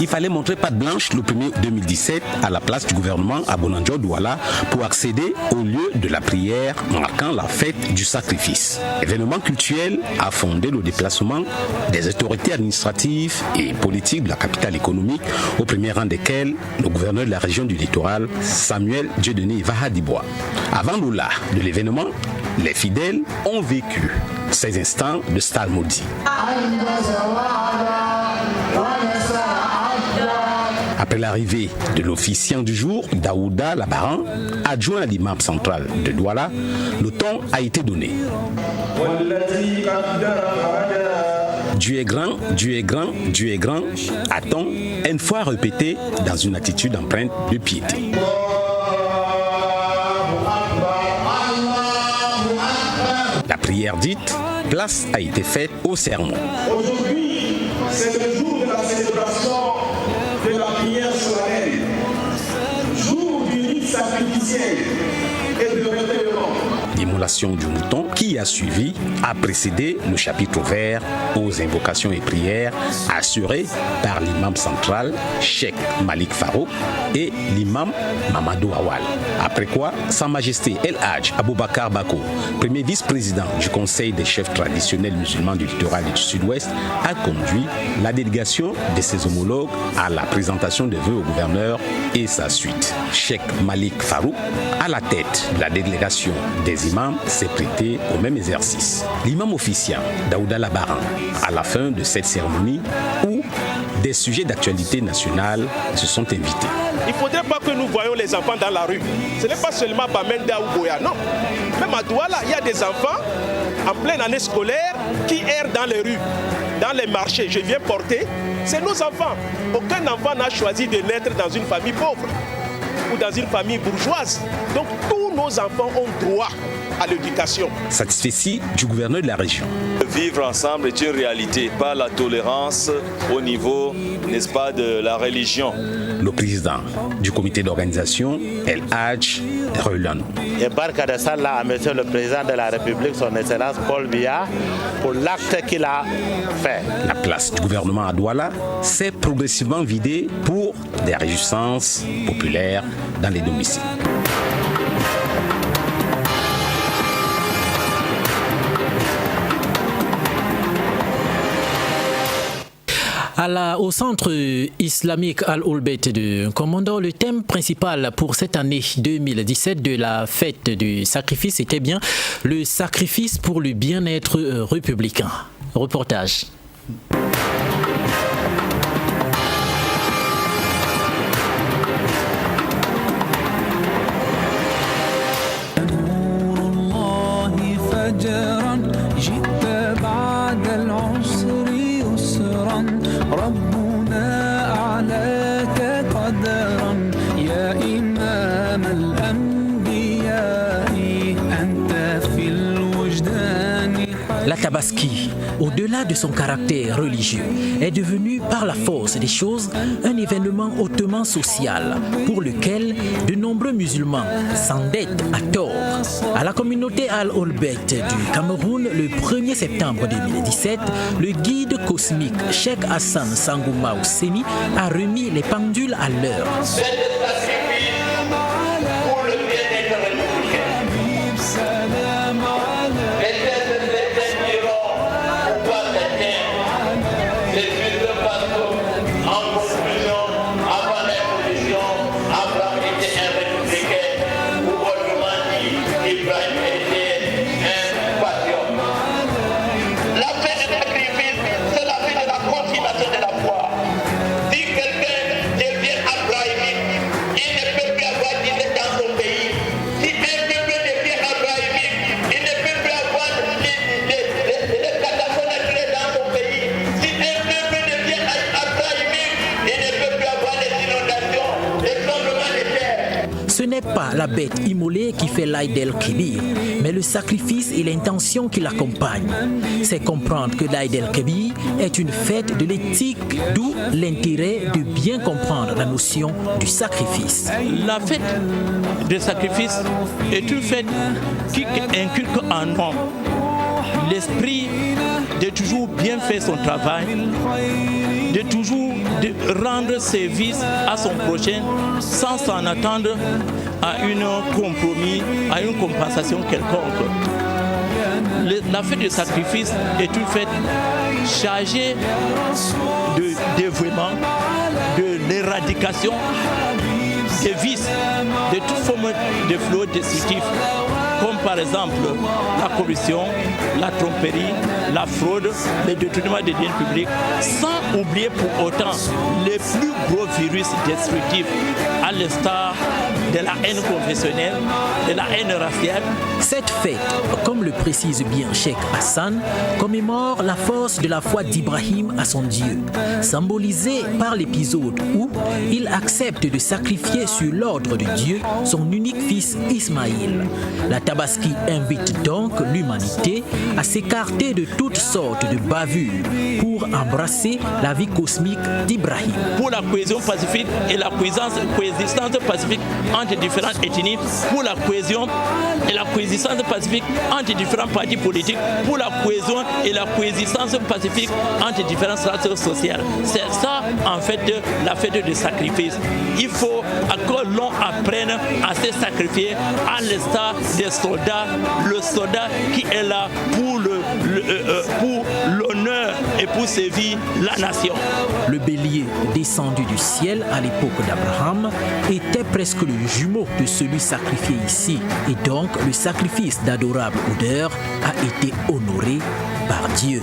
Il fallait montrer patte blanche le 1er 2017 à la place du gouvernement à Bonandior Douala pour accéder au lieu de la prière marquant la fête du sacrifice. L'événement culturel a fondé le déplacement des autorités administratives et politiques de la capitale économique, au premier rang desquels le gouverneur de la région du littoral, Samuel Dieudonné Vahadibois. Avant l'oula de l'événement, les fidèles ont vécu ces instants de psalmodie. Après l'arrivée de l'officiant du jour, Daouda Labaran, adjoint à l'imam central de Douala, le ton a été donné. Dieu est grand, Dieu est grand, Dieu est grand, a-t-on une fois répété dans une attitude empreinte de piété. La prière dite, place a été faite au sermon. Aujourd'hui, c'est le jour de la célébration de la prière solennelle, jour du rite sacrificiel et de recueillement. sacrification du mouton qui a suivi a précédé le chapitre ouvert aux invocations et prières assurées par l'imam central Cheikh Malik Farouk et l'imam Mamadou Awal. Après quoi, Sa Majesté El Hadj Aboubakar Bako, premier vice-président du Conseil des chefs traditionnels musulmans du littoral et du sud-ouest, a conduit la délégation de ses homologues à la présentation des vœux au gouverneur et sa suite. Cheikh Malik Farouk, à la tête de la délégation des imams, s'est prêté au même exercice. L'imam officiant, Daouda Labaran, à la fin de cette cérémonie où des sujets d'actualité nationale se sont invités. Il ne faudrait pas que nous voyions les enfants dans la rue. Ce n'est pas seulement Bamenda ou Boya, non. Même à Douala, il y a des enfants en pleine année scolaire qui errent dans les rues, dans les marchés. Je viens porter, c'est nos enfants. Aucun enfant n'a choisi de naître dans une famille pauvre ou dans une famille bourgeoise. Donc tous nos enfants ont droit à l'éducation. Satisfait du gouverneur de la région. Vivre ensemble est une réalité, pas la tolérance au niveau, n'est-ce pas, de la religion. Le président du comité d'organisation, El Hadj Reulan. Et Barka de Salah à monsieur le président de la République, son excellence Paul Biya, pour l'acte qu'il a fait. La place du gouvernement à Douala s'est progressivement vidée pour des réjouissances populaires dans les domiciles. Au centre islamique Al-Olbet de Commandant, le thème principal pour cette année 2017 de la fête du sacrifice était bien le sacrifice pour le bien-être républicain. Reportage. La Tabaski, au-delà de son caractère religieux, est devenue par la force des choses un événement hautement social pour lequel de nombreux musulmans s'endettent à tort. À la communauté Al-Olbet du Cameroun, le 1er septembre 2017, le guide cosmique Cheikh Hassan Sangouma Ousseni a remis les pendules à l'heure. Ce n'est pas la bête immolée qui fait l'Aïd el-Kébir, mais le sacrifice et l'intention qui l'accompagnent. C'est comprendre que l'Aïd el-Kébir est une fête de l'éthique, d'où l'intérêt de bien comprendre la notion du sacrifice. La fête du sacrifice est une fête qui inculque en nous l'esprit de toujours bien faire son travail, de toujours rendre service à son prochain sans s'en attendre à un compromis, à une compensation quelconque. La fête du sacrifice est une fête chargée de dévouement, de l'éradication des vices, de toute forme de fléaux destructifs, comme par exemple la corruption, la tromperie, la fraude, le détournement des biens publics, sans oublier pour autant les plus gros virus destructifs, à l'instar de la haine confessionnelle, de la haine raciale. Cette fête, comme le précise bien Cheikh Hassan, commémore la force de la foi d'Ibrahim à son Dieu, symbolisée par l'épisode où il accepte de sacrifier sur l'ordre de Dieu son unique fils Ismaïl. La Tabaski invite donc l'humanité à s'écarter de toutes sortes de bavures pour embrasser la vie cosmique d'Ibrahim. Pour la cohésion pacifique et la coexistence pacifique entre différentes ethnies, pour la cohésion et la coexistence pacifique entre différents partis politiques, pour la cohésion et la coexistence pacifique entre différentes strates sociales. C'est ça, en fait, la fête de sacrifice. Il faut que l'on apprenne à se sacrifier à l'instar des soldats, le soldat qui est là pour l'honneur et pour servir la nation. Le bélier descendu du ciel à l'époque d'Abraham était presque le jumeau de celui sacrifié ici, et donc le sacrifice d'adorable odeur a été honoré par Dieu.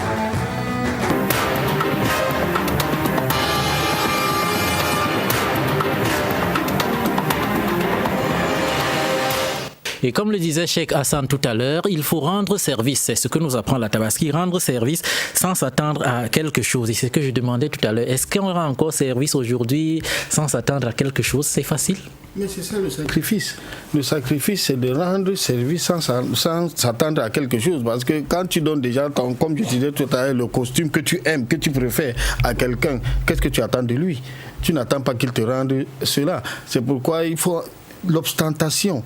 Et comme le disait Cheikh Hassan tout à l'heure, il faut rendre service. C'est ce que nous apprend la Tabaski, rendre service sans s'attendre à quelque chose. Et c'est ce que je demandais tout à l'heure. Est-ce qu'on aura encore service aujourd'hui sans s'attendre à quelque chose? C'est facile? Mais c'est ça le sacrifice. Le sacrifice, c'est de rendre service sans s'attendre à quelque chose. Parce que quand tu donnes déjà, comme je disais tout à l'heure, le costume que tu aimes, que tu préfères à quelqu'un, qu'est-ce que tu attends de lui? Tu n'attends pas qu'il te rende cela. C'est pourquoi il faut l'ostentation.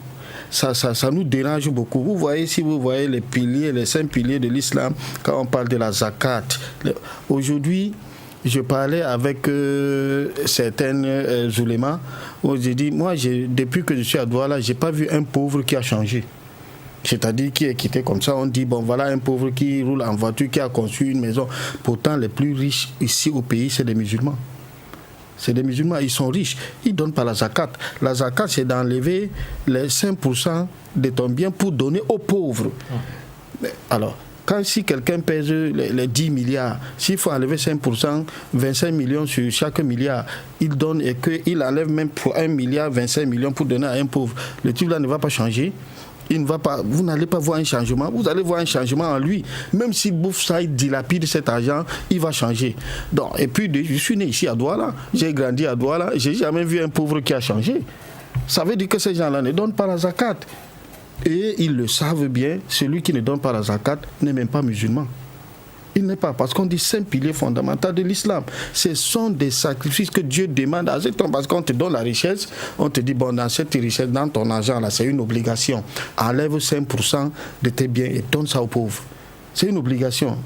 Ça nous dérange beaucoup. Vous voyez, si vous voyez les piliers, les 5 piliers de l'islam, quand on parle de la zakat, aujourd'hui, je parlais avec certaines oulémas, où j'ai dit, moi, depuis que je suis à Douala, je n'ai pas vu un pauvre qui a changé. C'est-à-dire qui est quitté comme ça, on dit, bon voilà un pauvre qui roule en voiture, qui a construit une maison. Pourtant, les plus riches ici au pays, c'est des musulmans. C'est des musulmans, ils sont riches. Ils ne donnent pas la zakat. La zakat, c'est d'enlever les 5% de ton bien pour donner aux pauvres. Alors, si quelqu'un pèse les 10 milliards, s'il faut enlever 5%, 25 millions sur chaque milliard, il donne et qu'il enlève même pour 1 milliard, 25 millions pour donner à un pauvre. Le type là ne va pas changer. Vous n'allez pas voir un changement, vous allez voir un changement en lui. Même s'il bouffe ça, il dilapide cet argent, il va changer. Donc, et puis, je suis né ici à Douala, j'ai grandi à Douala, j'ai jamais vu un pauvre qui a changé. Ça veut dire que ces gens-là ne donnent pas la zakat. Et ils le savent bien, celui qui ne donne pas la zakat n'est même pas musulman. Il n'est pas, parce qu'on dit 5 piliers fondamentaux de l'islam. Ce sont des sacrifices que Dieu demande à cet homme, parce qu'on te donne la richesse, on te dit, bon, dans cette richesse, dans ton argent, là, c'est une obligation. Enlève 5% de tes biens et donne ça aux pauvres. C'est une obligation.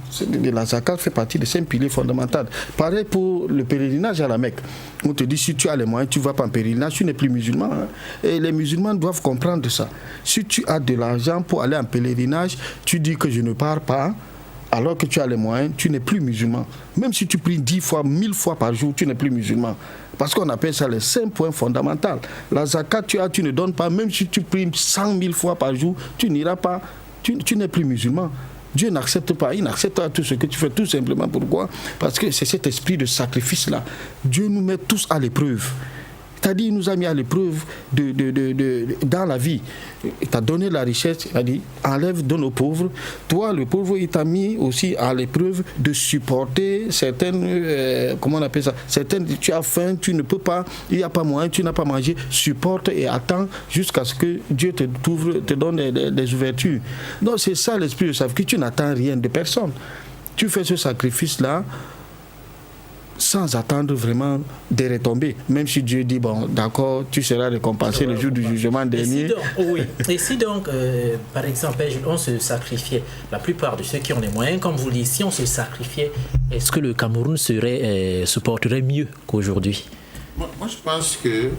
La zakat fait partie des 5 piliers fondamentaux. Pareil pour le pèlerinage à la Mecque. On te dit, si tu as les moyens, tu ne vas pas en pèlerinage, tu n'es plus musulman. Hein. Et les musulmans doivent comprendre ça. Si tu as de l'argent pour aller en pèlerinage, tu dis que je ne pars pas, alors que tu as les moyens, tu n'es plus musulman. Même si tu pries 10 fois, 1000 fois par jour, tu n'es plus musulman. Parce qu'on appelle ça les 5 points fondamentaux. La zakat, tu ne donnes pas, même si tu pries 100 000 fois par jour, tu n'iras pas, tu n'es plus musulman. Dieu n'accepte pas, il n'accepte pas tout ce que tu fais, tout simplement. Pourquoi? Parce que c'est cet esprit de sacrifice-là. Dieu nous met tous à l'épreuve. C'est-à-dire, il nous a mis à l'épreuve dans la vie. Il t'a donné la richesse, il a dit, enlève, donne aux pauvres. Toi, le pauvre, il t'a mis aussi à l'épreuve de supporter certaines, comment on appelle ça, certaines, tu as faim, tu ne peux pas, il n'y a pas moyen, tu n'as pas mangé, supporte et attends jusqu'à ce que Dieu te donne des ouvertures. Donc, c'est ça l'esprit de sacrifice, tu n'attends rien de personne. Tu fais ce sacrifice-là, sans attendre vraiment des retombées. Même si Dieu dit, bon, d'accord, tu seras récompensé le jour du jugement dernier. Et si donc, par exemple, on se sacrifiait, la plupart de ceux qui ont les moyens, comme vous le dites, si on se sacrifiait, est-ce que le Cameroun se porterait mieux qu'aujourd'hui? Moi, je pense que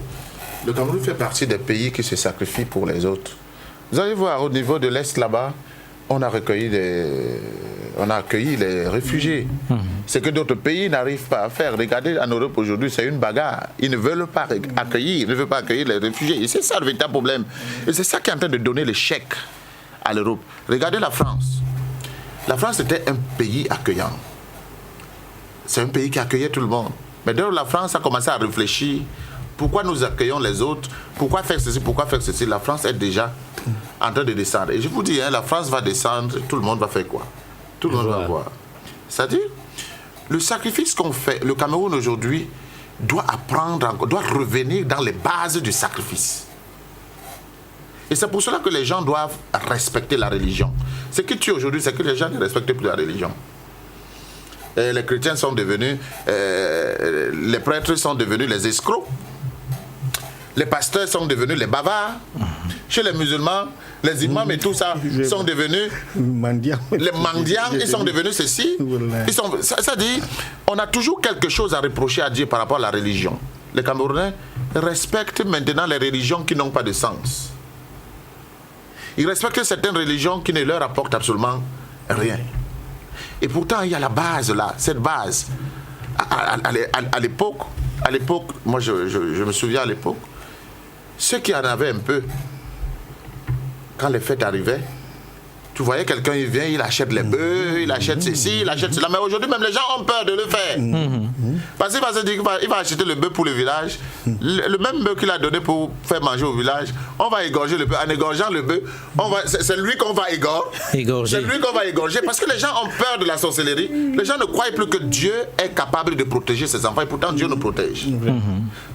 le Cameroun fait partie des pays qui se sacrifient pour les autres. Vous allez voir, au niveau de l'Est, là-bas, on a accueilli les réfugiés. Ce que d'autres pays n'arrivent pas à faire. Regardez, en Europe aujourd'hui, c'est une bagarre. Ils ne veulent pas accueillir les réfugiés. Et c'est ça le véritable problème. Et c'est ça qui est en train de donner l'échec à l'Europe. Regardez la France. La France était un pays accueillant. C'est un pays qui accueillait tout le monde. Mais dès que la France a commencé à réfléchir, pourquoi nous accueillons les autres? Pourquoi faire ceci? Pourquoi faire ceci? La France est déjà en train de descendre. Et je vous dis, la France va descendre, tout le monde va faire quoi? Tout le monde va voir. C'est-à-dire, le sacrifice qu'on fait, le Cameroun aujourd'hui doit revenir dans les bases du sacrifice. Et c'est pour cela que les gens doivent respecter la religion. Ce qui tue aujourd'hui, c'est que les gens ne respectent plus la religion. Et les chrétiens sont devenus, les prêtres sont devenus les escrocs. les pasteurs sont devenus les bavards. Chez les musulmans, les imams et tout ça sont devenus les mendiants, ils sont devenus ceci. Ça dit, on a toujours quelque chose à reprocher à Dieu par rapport à la religion. Les Camerounais respectent maintenant les religions qui n'ont pas de sens. Ils respectent certaines religions qui ne leur apportent absolument rien. Et pourtant, il y a la base là, cette base. À l'époque, moi je me souviens à l'époque, ceux qui en avaient un peu, quand les fêtes arrivaient, tu voyais quelqu'un, il vient, il achète les bœufs, il achète ceci, il achète cela. Mais aujourd'hui, même les gens ont peur de le faire. Parce qu'il va se dire qu'il va acheter le bœuf pour le village. Le même bœuf qu'il a donné pour faire manger au village, on va égorger le bœuf. En égorgeant le bœuf, c'est lui qu'on va égorger. C'est lui qu'on va égorger. Parce que les gens ont peur de la sorcellerie. Les gens ne croient plus que Dieu est capable de protéger ses enfants. Et pourtant, Dieu nous protège.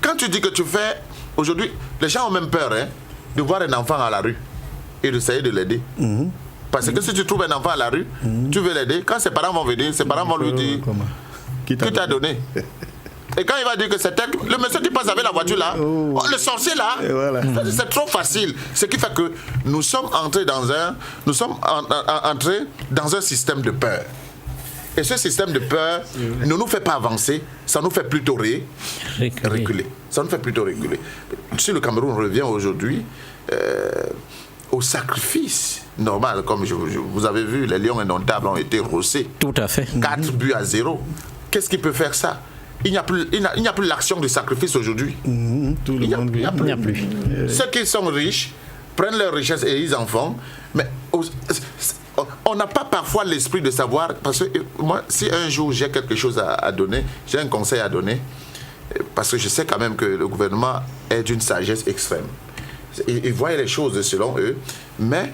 Quand tu dis que tu fais... Aujourd'hui, les gens ont même peur de voir un enfant à la rue et d'essayer de l'aider. Parce que si tu trouves un enfant à la rue, tu veux l'aider, quand ses parents vont venir, ses parents vont lui dire qui t'a donné. Et quand il va dire que c'est le monsieur qui passe avec la voiture là, le sorcier là, c'est trop facile. Ce qui fait que nous sommes entrés dans un système de peur. Et ce système de peur ne nous fait pas avancer, ça nous fait plutôt reculer. Ça nous fait plutôt reculer. Si le Cameroun revient aujourd'hui au sacrifice normal, comme vous avez vu, les lions indomptables ont été rossés. Tout à fait. 4 buts à 0. Qu'est-ce qui peut faire ça? Il n'y a plus l'action de sacrifice aujourd'hui. Il n'y a plus. Ceux qui sont riches prennent leur richesse et ils en font. Mais on n'a pas parfois l'esprit de savoir, parce que moi, si un jour j'ai quelque chose à donner, j'ai un conseil à donner, parce que je sais quand même que le gouvernement est d'une sagesse extrême. Ils voient les choses selon eux, mais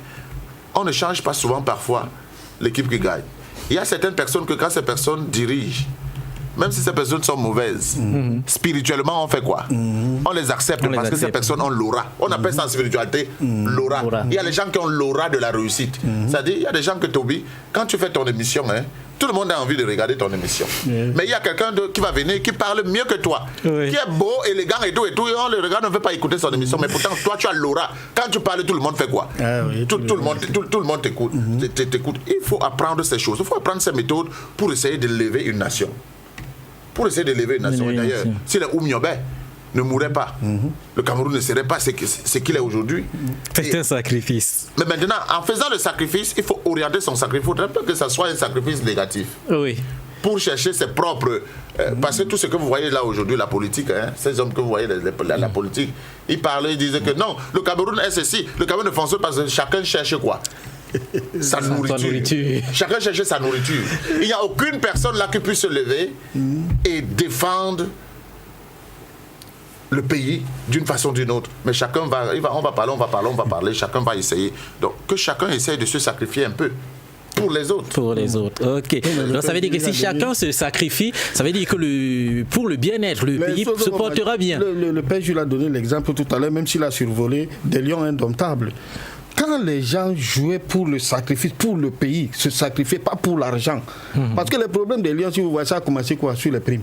on ne change pas souvent parfois l'équipe qui gagne. Il y a certaines personnes que quand ces personnes dirigent, même si ces personnes sont mauvaises, spirituellement on fait quoi? On les accepte parce que ces personnes ont l'aura. On appelle ça en spiritualité l'aura. Il y a les gens qui ont l'aura de la réussite. C'est-à-dire, il y a des gens que Toby, quand tu fais ton émission, tout le monde a envie de regarder ton émission. Mais il y a quelqu'un qui va venir, qui parle mieux que toi, qui est beau, élégant et tout, et on le regarde, on ne veut pas écouter son émission. Mais pourtant, toi, tu as l'aura. Quand tu parles, tout le monde fait quoi? Tout le monde t'écoute. Il faut apprendre ces choses. Il faut apprendre ces méthodes pour essayer de lever une nation. D'ailleurs, si les Oumyobé ne mourraient pas, le Cameroun ne serait pas ce qu'il est aujourd'hui. C'est un sacrifice. Mais maintenant, en faisant le sacrifice, il faut orienter son sacrifice. Il ne faudrait pas que ce soit un sacrifice négatif. Oui. Pour chercher ses propres... parce que tout ce que vous voyez là aujourd'hui, la politique, ces hommes que vous voyez, la politique, ils parlaient, ils disaient que non, le Cameroun est ceci, le Cameroun ne fonctionne pas parce que chacun cherche quoi? Sa nourriture. Chacun cherche sa nourriture. Il n'y a aucune personne là qui puisse se lever et défendre le pays d'une façon ou d'une autre. Mais chacun on va parler, chacun va essayer. Donc que chacun essaye de se sacrifier un peu. Pour les autres. Ok. Donc ça veut dire que si chacun se sacrifie, ça veut dire que pour le bien-être, le pays se portera bien. Le père Jules a donné l'exemple tout à l'heure, même s'il a survolé des lions indomptables. Quand les gens jouaient pour le sacrifice, pour le pays, se sacrifiaient pas pour l'argent. Parce que le problème des lions, si vous voyez ça, a commencé quoi? Sur les primes.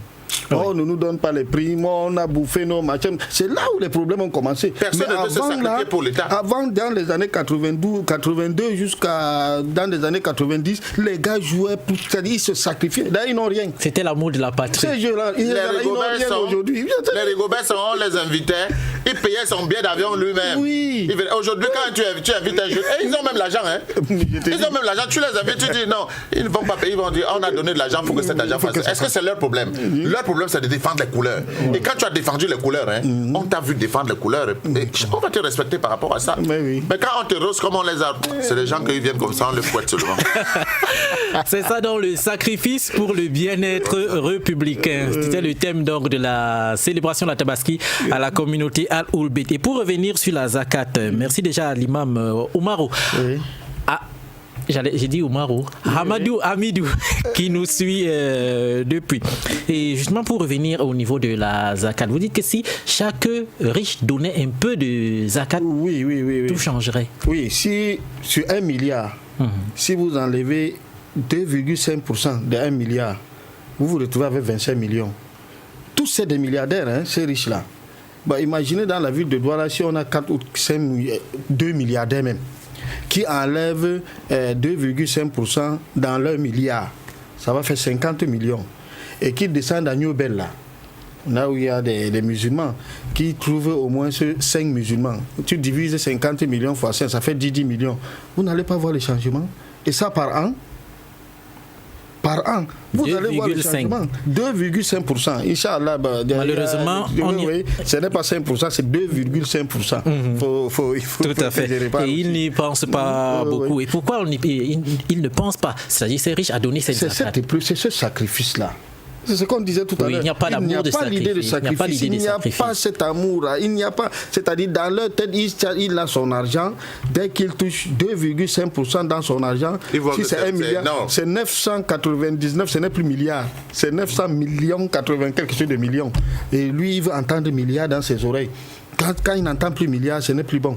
On ne nous donne pas les primes, on a bouffé nos machins. C'est là où les problèmes ont commencé. Personne ne veut se sacrifier pour l'État. Avant, dans les années 82 jusqu'à dans les années 90, les gars jouaient pour, c'est-à-dire ils se sacrifiaient. Là, ils n'ont rien. C'était l'amour de la patrie. Ces jeux-là, ils n'ont rien aujourd'hui. Les Rigobert, on les invitait, ils payaient son billet d'avion lui-même. Oui. Aujourd'hui, quand tu invites un jeune, ils ont même l'argent. Ils ont même l'argent. Tu les invites, tu dis non, ils ne vont pas payer. Ils vont dire on a donné de l'argent pour que cet argent fasse. Est-ce que c'est leur problème? Leur problème, c'est de défendre les couleurs. Et quand tu as défendu les couleurs, on t'a vu défendre les couleurs. Et on va te respecter par rapport à ça. Mais quand on te rose comme on les a, c'est les gens qui viennent comme ça, on les fouette seulement. C'est ça donc le sacrifice pour le bien-être républicain. C'était le thème donc de la célébration de la Tabaski à la communauté Al-Oulbet. Et pour revenir sur la zakat, merci déjà à l'imam Oumarou. J'ai dit Oumarou, Hamadou Hamidou qui nous suit depuis. Et justement pour revenir au niveau de la zakat, vous dites que si chaque riche donnait un peu de zakat, tout changerait. Oui, si sur 1 milliard, si vous enlevez 2,5% de 1 milliard, vous vous retrouvez avec 25 millions. Tous ces des milliardaires, ces riches-là. Imaginez dans la ville de Douala, si on a 4 ou 5, 2 milliardaires même, qui enlèvent 2,5% dans leur milliard, ça va faire 50 millions. Et qui descendent à New Bella, là où il y a des musulmans, qui trouvent au moins 5 musulmans. Tu divises 50 millions fois 5, ça fait 10 millions. Vous n'allez pas voir les changements. Et ça par an. Par an, vous allez voir le changement. 2,5%. Inch'Allah, malheureusement, ce n'est pas 5%, c'est 2,5%. Il faut tout à fait. Et ils n'y pensent pas beaucoup. Et pourquoi ils ne pensent pas? C'est-à-dire, c'est riche à donner cette zakat. C'est ce sacrifice-là. C'est ce qu'on disait tout à l'heure. Il n'y a pas d'amour de sacrifice. Il n'y a pas cet amour. Il n'y a pas. C'est-à-dire, dans leur tête, il a son argent. Dès qu'il touche 2,5% dans son argent, si c'est 1 milliard, c'est 999, ce n'est plus milliard. C'est 900 millions, 80 quelque chose de millions. Et lui, il veut entendre milliard dans ses oreilles. Quand il n'entend plus milliard, ce n'est plus bon.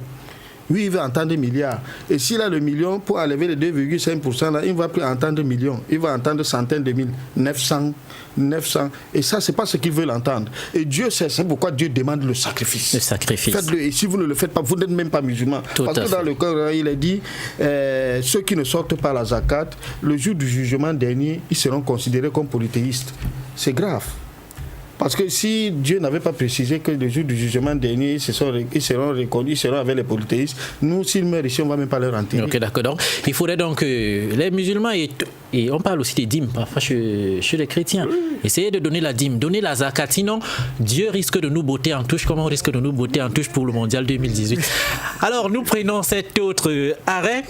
Oui, il veut entendre milliards. Et s'il a le million, pour enlever les 2,5%, là, il ne va plus entendre millions. Il va entendre centaines de mille, 900. Et ça, ce n'est pas ce qu'il veut entendre. Et Dieu sait, c'est pourquoi Dieu demande le sacrifice. Le sacrifice. Faites-le. Et si vous ne le faites pas, vous n'êtes même pas musulman. Parce que dans le Coran, il est dit, ceux qui ne sortent pas la zakat, le jour du jugement dernier, ils seront considérés comme polythéistes. C'est grave. Parce que si Dieu n'avait pas précisé que le jour du jugement dernier, ils seront reconnus, ils seront avec les polythéistes, nous, s'ils meurent ici, on ne va même pas leur enterrer. Ok, d'accord. Donc, il faudrait donc que les musulmans, et on parle aussi des dîmes, parfois chez les chrétiens, essayer de donner la dîme, donner la zakat. Sinon, Dieu risque de nous botter en touche, comme on risque de nous botter en touche pour le mondial 2018. Alors, nous prenons cet autre arrêt.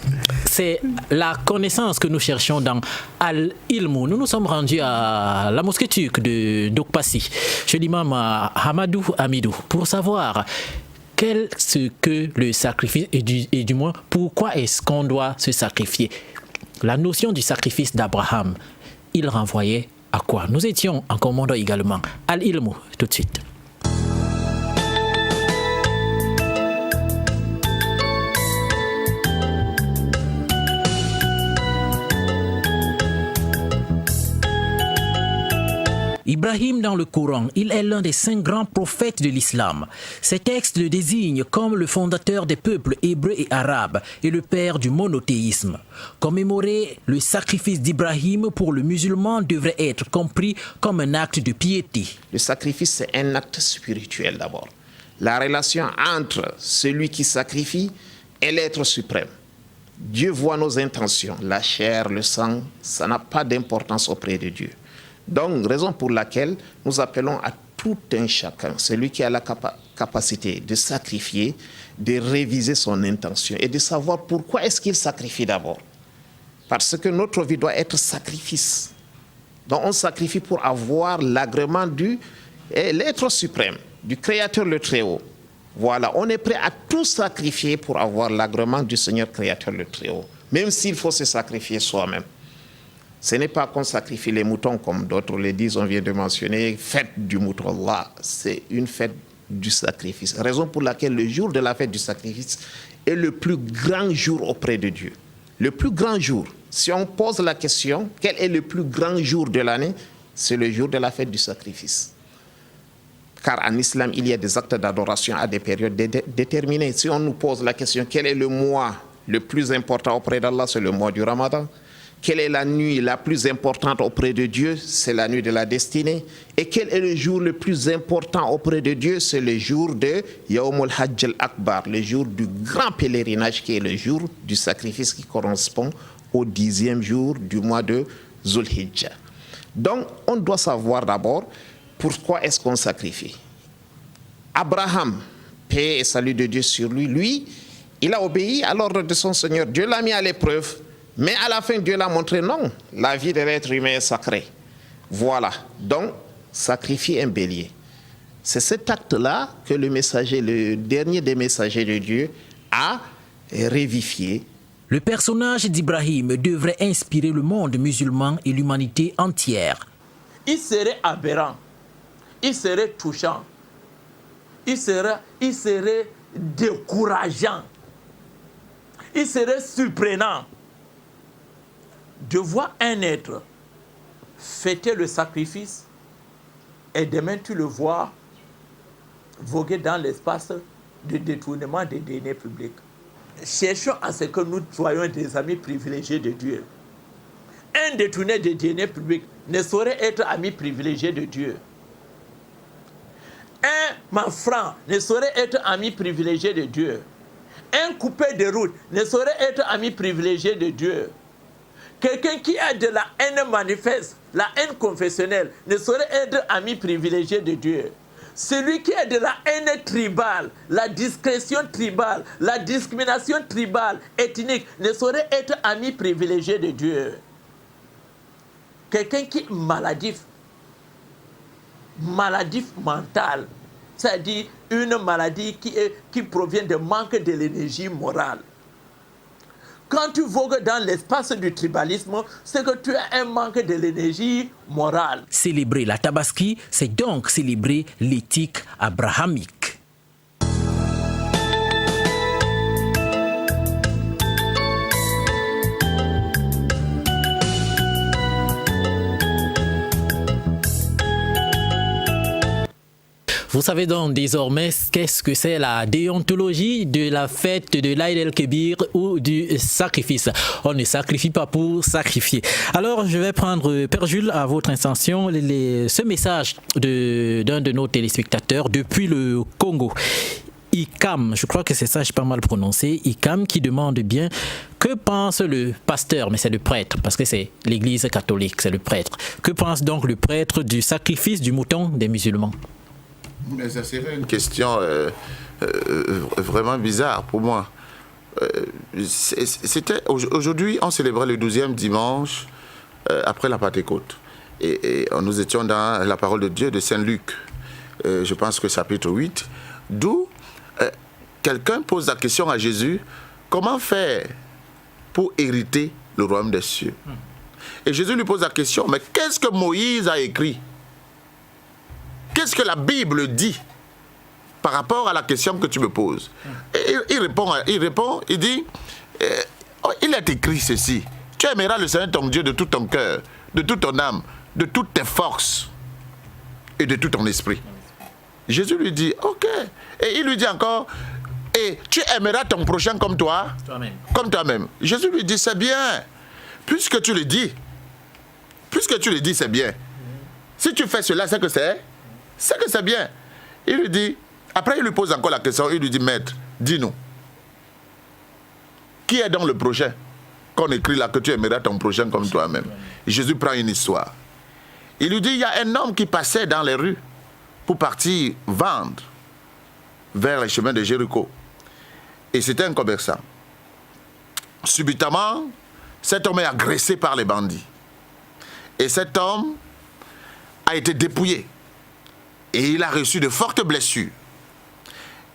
C'est la connaissance que nous cherchons dans Al-Ilmou. Nous nous sommes rendus à la mosquée turque de Dokpasi, chez l'imam Hamadou Hamidou, pour savoir ce que le sacrifice et du moins pourquoi est-ce qu'on doit se sacrifier. La notion du sacrifice d'Abraham, il renvoyait à quoi? Nous étions en commandant également. Al-Ilmou, tout de suite. Ibrahim dans le Coran, il est l'un des 5 grands prophètes de l'islam. Ces textes le désignent comme le fondateur des peuples hébreux et arabes et le père du monothéisme. Commémorer le sacrifice d'Ibrahim pour le musulman devrait être compris comme un acte de piété. Le sacrifice, c'est un acte spirituel d'abord. La relation entre celui qui sacrifie et l'être suprême. Dieu voit nos intentions, la chair, le sang, ça n'a pas d'importance auprès de Dieu. Donc, raison pour laquelle nous appelons à tout un chacun, celui qui a la capacité de sacrifier, de réviser son intention et de savoir pourquoi est-ce qu'il sacrifie d'abord. Parce que notre vie doit être sacrifice. Donc, on sacrifie pour avoir l'agrément de l'être suprême, du Créateur le Très-Haut. Voilà, on est prêt à tout sacrifier pour avoir l'agrément du Seigneur Créateur le Très-Haut, même s'il faut se sacrifier soi-même. Ce n'est pas qu'on sacrifie les moutons comme d'autres le disent, on vient de mentionner, fête du mouton. Là, c'est une fête du sacrifice. Raison pour laquelle le jour de la fête du sacrifice est le plus grand jour auprès de Dieu. Le plus grand jour. Si on pose la question, quel est le plus grand jour de l'année? C'est le jour de la fête du sacrifice. Car en islam, il y a des actes d'adoration à des périodes déterminées. Si on nous pose la question, quel est le mois le plus important auprès d'Allah? C'est le mois du Ramadan. Quelle est la nuit la plus importante auprès de Dieu? C'est la nuit de la destinée. Et quel est le jour le plus important auprès de Dieu? C'est le jour de Yawmul Hajj al-Akbar, le jour du grand pèlerinage qui est le jour du sacrifice qui correspond au 10e jour du mois de Zulhijjah. Donc, on doit savoir d'abord pourquoi est-ce qu'on sacrifie. Abraham, paix et salut de Dieu sur lui, il a obéi à l'ordre de son Seigneur. Dieu l'a mis à l'épreuve. Mais à la fin, Dieu l'a montré, non, la vie de l'être humain est sacrée. Voilà, donc, sacrifier un bélier. C'est cet acte-là que le dernier des messagers de Dieu a révifié. Le personnage d'Ibrahim devrait inspirer le monde musulman et l'humanité entière. Il serait aberrant, il serait touchant, il serait décourageant, il serait surprenant de voir un être fêter le sacrifice et demain tu le vois voguer dans l'espace de détournement des deniers publics. Cherchons à ce que nous soyons des amis privilégiés de Dieu. Un détourné des deniers publics ne saurait être ami privilégié de Dieu. Un malfrant ne saurait être ami privilégié de Dieu. Un coupé de route ne saurait être ami privilégié de Dieu. Quelqu'un qui a de la haine manifeste, la haine confessionnelle, ne saurait être ami privilégié de Dieu. Celui qui a de la haine tribale, la discrétion tribale, la discrimination tribale, ethnique, ne saurait être ami privilégié de Dieu. Quelqu'un qui est maladif mental, c'est-à-dire une maladie qui provient de manque de l'énergie morale. Quand tu vogues dans l'espace du tribalisme, c'est que tu as un manque de l'énergie morale. Célébrer la tabaski, c'est donc célébrer l'éthique abrahamique. Vous savez donc désormais qu'est-ce que c'est la déontologie de la fête de l'Aïd el-Kébir ou du sacrifice. On ne sacrifie pas pour sacrifier. Alors je vais prendre, Père Jules, à votre intention, ce message d'un de nos téléspectateurs depuis le Congo. Ikam, je crois que c'est ça, j'ai pas mal prononcé, Ikam, qui demande bien que pense le pasteur, mais c'est le prêtre, parce que c'est l'église catholique, c'est le prêtre. Que pense donc le prêtre du sacrifice du mouton des musulmans? Mais ça serait une question vraiment bizarre pour moi. Aujourd'hui, on célébrait le 12e dimanche après la Pentecôte. Et nous étions dans la parole de Dieu de Saint-Luc, je pense que chapitre 8, d'où quelqu'un pose la question à Jésus, comment faire pour hériter le royaume des cieux? Et Jésus lui pose la question, mais qu'est-ce que Moïse a écrit? Qu'est-ce que la Bible dit par rapport à la question que tu me poses? Et il répond, il dit, il est écrit ceci, tu aimeras le Seigneur ton Dieu de tout ton cœur, de toute ton âme, de toutes tes forces et de tout ton esprit. Jésus lui dit, ok. Et il lui dit encore, et tu aimeras ton prochain comme toi-même. Comme toi-même. Jésus lui dit, c'est bien. Puisque tu le dis, c'est bien. Si tu fais cela, c'est que c'est bien. Il lui dit, après il lui pose encore la question, il lui dit, maître, dis-nous, qui est dans le prochain qu'on écrit là que tu aimeras ton prochain comme toi-même? Jésus prend une histoire. Il lui dit, il y a un homme qui passait dans les rues pour partir vendre vers les chemins de Jéricho. Et c'était un commerçant. Subitement, cet homme est agressé par les bandits. Et cet homme a été dépouillé. Et il a reçu de fortes blessures.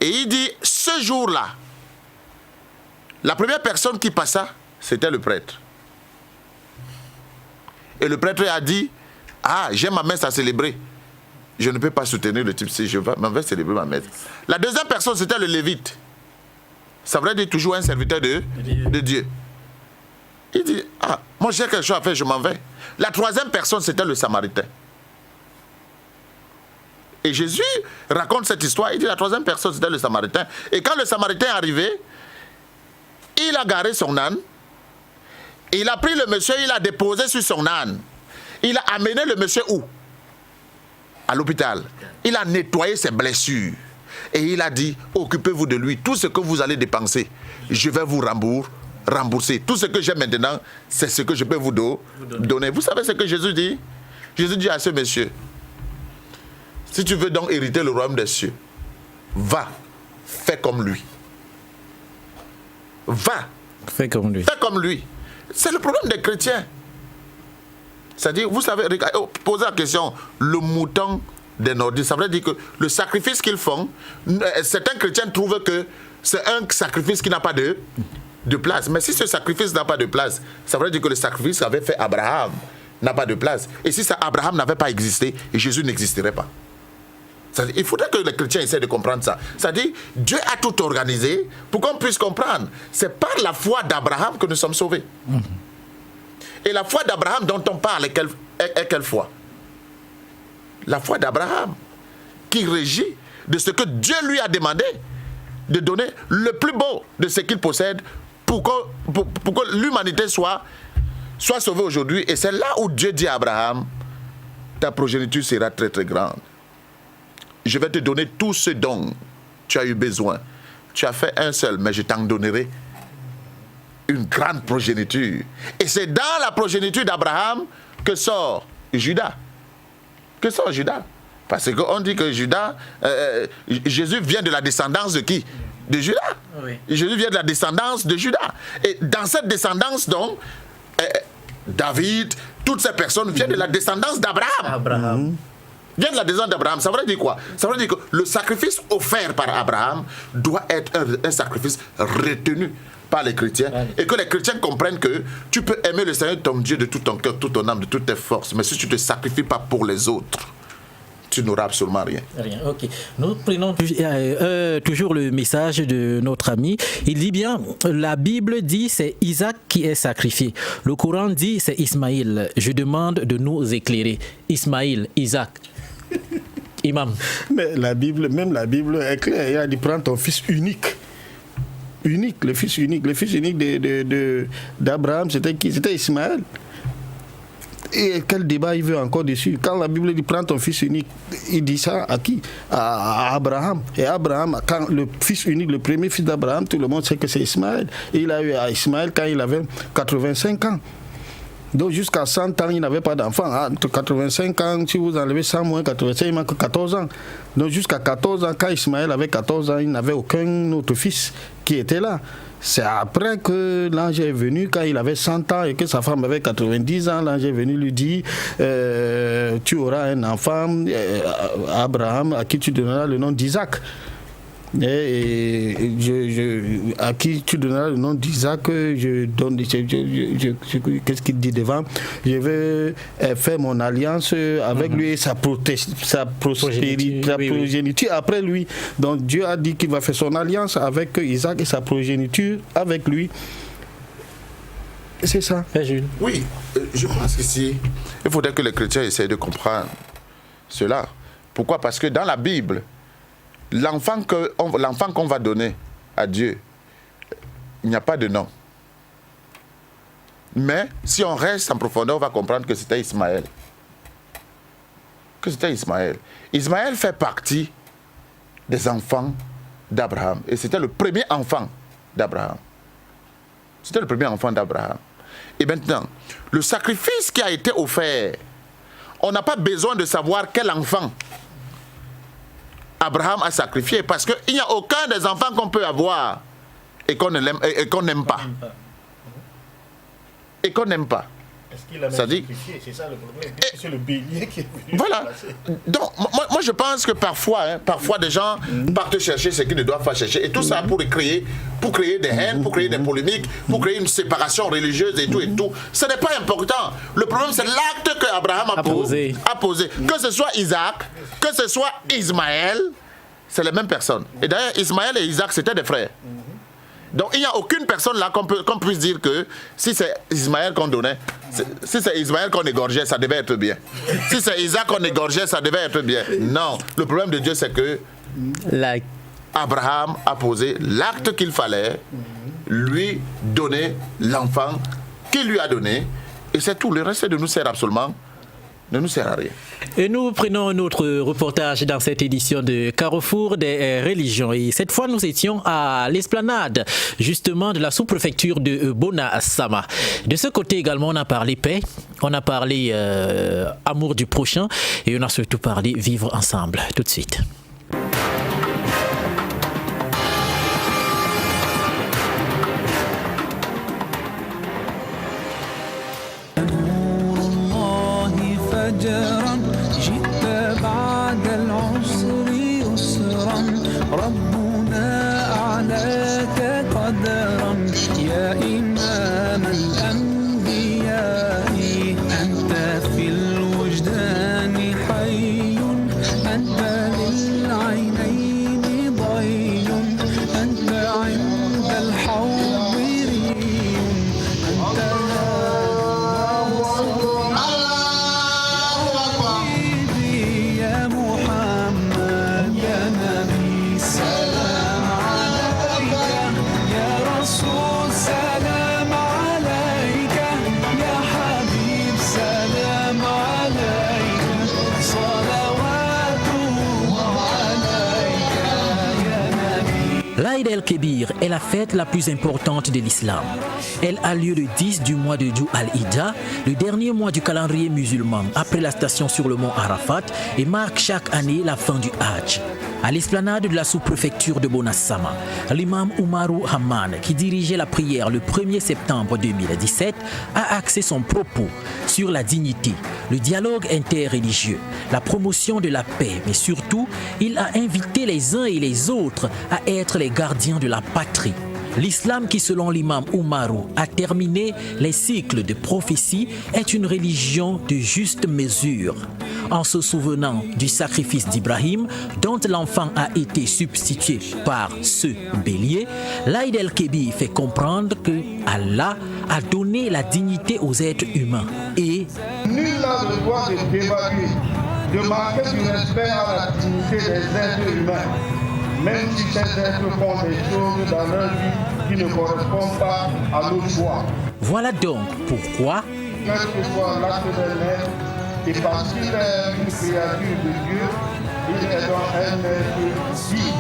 Et il dit, ce jour-là, la première personne qui passa, c'était le prêtre. Et le prêtre a dit, ah, j'ai ma messe à célébrer. Je ne peux pas soutenir le type si je vais célébrer ma messe. La deuxième personne, c'était le lévite. Ça veut dire toujours un serviteur de Dieu. Il dit, ah, moi j'ai quelque chose à faire, je m'en vais. La troisième personne, c'était le samaritain. Et Jésus raconte cette histoire. Il dit, la troisième personne, c'était le samaritain. Et quand le samaritain est arrivé, il a garé son âne. Il a pris le monsieur, il a déposé sur son âne. Il a amené le monsieur où? À l'hôpital. Il a nettoyé ses blessures. Et il a dit, occupez-vous de lui. Tout ce que vous allez dépenser, je vais vous rembourser. Tout ce que j'ai maintenant, c'est ce que je peux vous donner. Vous savez ce que Jésus dit? Jésus dit à ce monsieur, si tu veux donc hériter le royaume des cieux, va, fais comme lui. Va. Fais comme lui. Fais comme lui. C'est le problème des chrétiens. C'est-à-dire, vous savez, posez la question, le mouton des nordistes, ça veut dire que le sacrifice qu'ils font, certains chrétiens trouvent que c'est un sacrifice qui n'a pas de place. Mais si ce sacrifice n'a pas de place, ça veut dire que le sacrifice qu'avait fait Abraham n'a pas de place. Et si ça, Abraham n'avait pas existé, Jésus n'existerait pas. Il faudrait que les chrétiens essaient de comprendre ça. C'est-à-dire, Dieu a tout organisé pour qu'on puisse comprendre. C'est par la foi d'Abraham que nous sommes sauvés. Et la foi d'Abraham dont on parle est quelle foi? La foi d'Abraham qui régit de ce que Dieu lui a demandé, de donner le plus beau de ce qu'il possède pour que l'humanité soit sauvée aujourd'hui. Et c'est là où Dieu dit à Abraham, ta progéniture sera très très grande. Je vais te donner tout ce dont tu as eu besoin. Tu as fait un seul, mais je t'en donnerai une grande progéniture. Et c'est dans la progéniture d'Abraham que sort Judas. Que sort Judas? Parce qu'on dit que Judas, Jésus vient de la descendance de qui? De Judas. Oui. Jésus vient de la descendance de Judas. Et dans cette descendance, donc, David, toutes ces personnes viennent de la descendance d'Abraham. Viennent de la descendance d'Abraham. Ça veut dire quoi? Ça veut dire que le sacrifice offert par Abraham doit être un sacrifice retenu par les chrétiens, et que les chrétiens comprennent que tu peux aimer le Seigneur ton Dieu de tout ton cœur, toute ton âme, de toutes tes forces, mais si tu ne te sacrifies pas pour les autres, tu n'auras absolument rien. Rien, ok. Nous prenons toujours le message de notre ami. Il dit bien, la Bible dit c'est Isaac qui est sacrifié. Le Coran dit c'est Ismaïl. Je demande de nous éclairer. Ismaïl, Isaac. Imam. Mais même la Bible est claire. Il a dit prends ton fils unique. Le fils unique d'Abraham, c'était qui? C'était Ismaël. Et quel débat il veut encore dessus? Quand la Bible dit prends ton fils unique, il dit ça à qui? À Abraham. Et Abraham, quand le fils unique, le premier fils d'Abraham, tout le monde sait que c'est Ismaël. Et il a eu à Ismaël quand il avait 85 ans. Donc jusqu'à 100 ans, il n'avait pas d'enfant. Entre 85 ans, si vous enlevez 100 moins 85, il manque 14 ans. Donc jusqu'à 14 ans, quand Ismaël avait 14 ans, il n'avait aucun autre fils qui était là. C'est après que l'ange est venu, quand il avait 100 ans et que sa femme avait 90 ans, l'ange est venu lui dire tu auras un enfant, Abraham, à qui tu donneras le nom d'Isaac. À qui tu donneras le nom d'Isaac, je donne. Qu'est-ce qu'il dit devant? Je vais faire mon alliance avec lui et sa progéniture après lui. Donc Dieu a dit qu'il va faire son alliance avec Isaac et sa progéniture avec lui. C'est ça. Oui, je pense qu'ici, il faudrait que les chrétiens essayent de comprendre cela. Pourquoi? Parce que dans la Bible, l'enfant qu'on va donner à Dieu, il n'y a pas de nom. Mais si on reste en profondeur, on va comprendre que c'était Ismaël. Ismaël fait partie des enfants d'Abraham. Et c'était le premier enfant d'Abraham. Et maintenant, le sacrifice qui a été offert, on n'a pas besoin de savoir quel enfant Abraham a sacrifié, parce qu'il n'y a aucun des enfants qu'on peut avoir et qu'on n'aime pas. Est-ce qu'il a sacrifié? C'est ça le problème. C'est le bélier qui est venu. Voilà. Donc, moi je pense que parfois des gens partent chercher ce qu'ils ne doivent pas chercher. Et tout ça pour créer des haines, pour créer des polémiques, pour créer une séparation religieuse et tout. Ce n'est pas important. Le problème, c'est l'acte que Abraham a posé. Que ce soit Isaac, que ce soit Ismaël, c'est les mêmes personnes. Et d'ailleurs, Ismaël et Isaac, c'était des frères. Donc il n'y a aucune personne là qu'on puisse dire que si c'est Ismaël qu'on donnait, si c'est Ismaël qu'on égorgeait, ça devait être bien. Si c'est Isaac qu'on égorgeait, ça devait être bien. Non, le problème de Dieu, c'est que Abraham a posé l'acte qu'il fallait, lui donner l'enfant qu'il lui a donné, et c'est tout. Le reste ne nous sert absolument, ne nous sert à rien. Et nous prenons notre reportage dans cette édition de Carrefour des religions. Et cette fois, nous étions à l'esplanade, justement, de la sous-préfecture de Bona-Sama. De ce côté également, on a parlé paix, on a parlé amour du prochain, et on a surtout parlé vivre ensemble. Tout de suite. يا محمد يا el-Kébir est la fête la plus importante de l'islam. Elle a lieu le 10 du mois de Dhu al-Hijja, le dernier mois du calendrier musulman, après la station sur le mont Arafat, et marque chaque année la fin du Hajj. À l'esplanade de la sous-préfecture de Bonassama, l'imam Oumarou Hamman, qui dirigeait la prière le 1er septembre 2017, a axé son propos sur la dignité, le dialogue interreligieux, la promotion de la paix, mais surtout, il a invité les uns et les autres à être les gardiens de la patrie. L'islam qui, selon l'imam Oumarou, a terminé les cycles de prophétie, est une religion de juste mesure. En se souvenant du sacrifice d'Ibrahim, dont l'enfant a été substitué par ce bélier, l'Aïd el-Kébir fait comprendre que Allah a donné la dignité aux êtres humains et nul n'a le droit de dévaluer, de manquer du respect à la dignité des êtres humains, même si ces êtres font des choses dans leur vie qui ne correspondent pas à nos choix. Voilà donc pourquoi, quel que soit l'acte d'un être, et parce qu'il est une créature de Dieu, il est donc un être vie.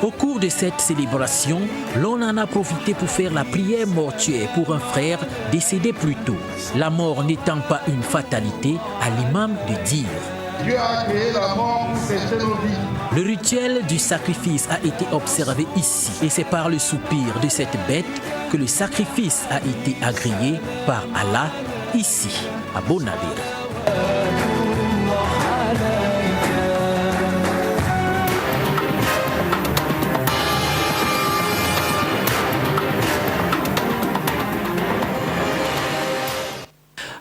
au cours de cette célébration, l'on en a profité pour faire la prière mortuaire pour un frère décédé plus tôt. La mort n'étant pas une fatalité, à l'imam de dire. Dieu a créé la mort pour cesser nos vies. Le rituel du sacrifice a été observé ici et c'est par le soupir de cette bête que le sacrifice a été agréé par Allah ici, à Bonadir.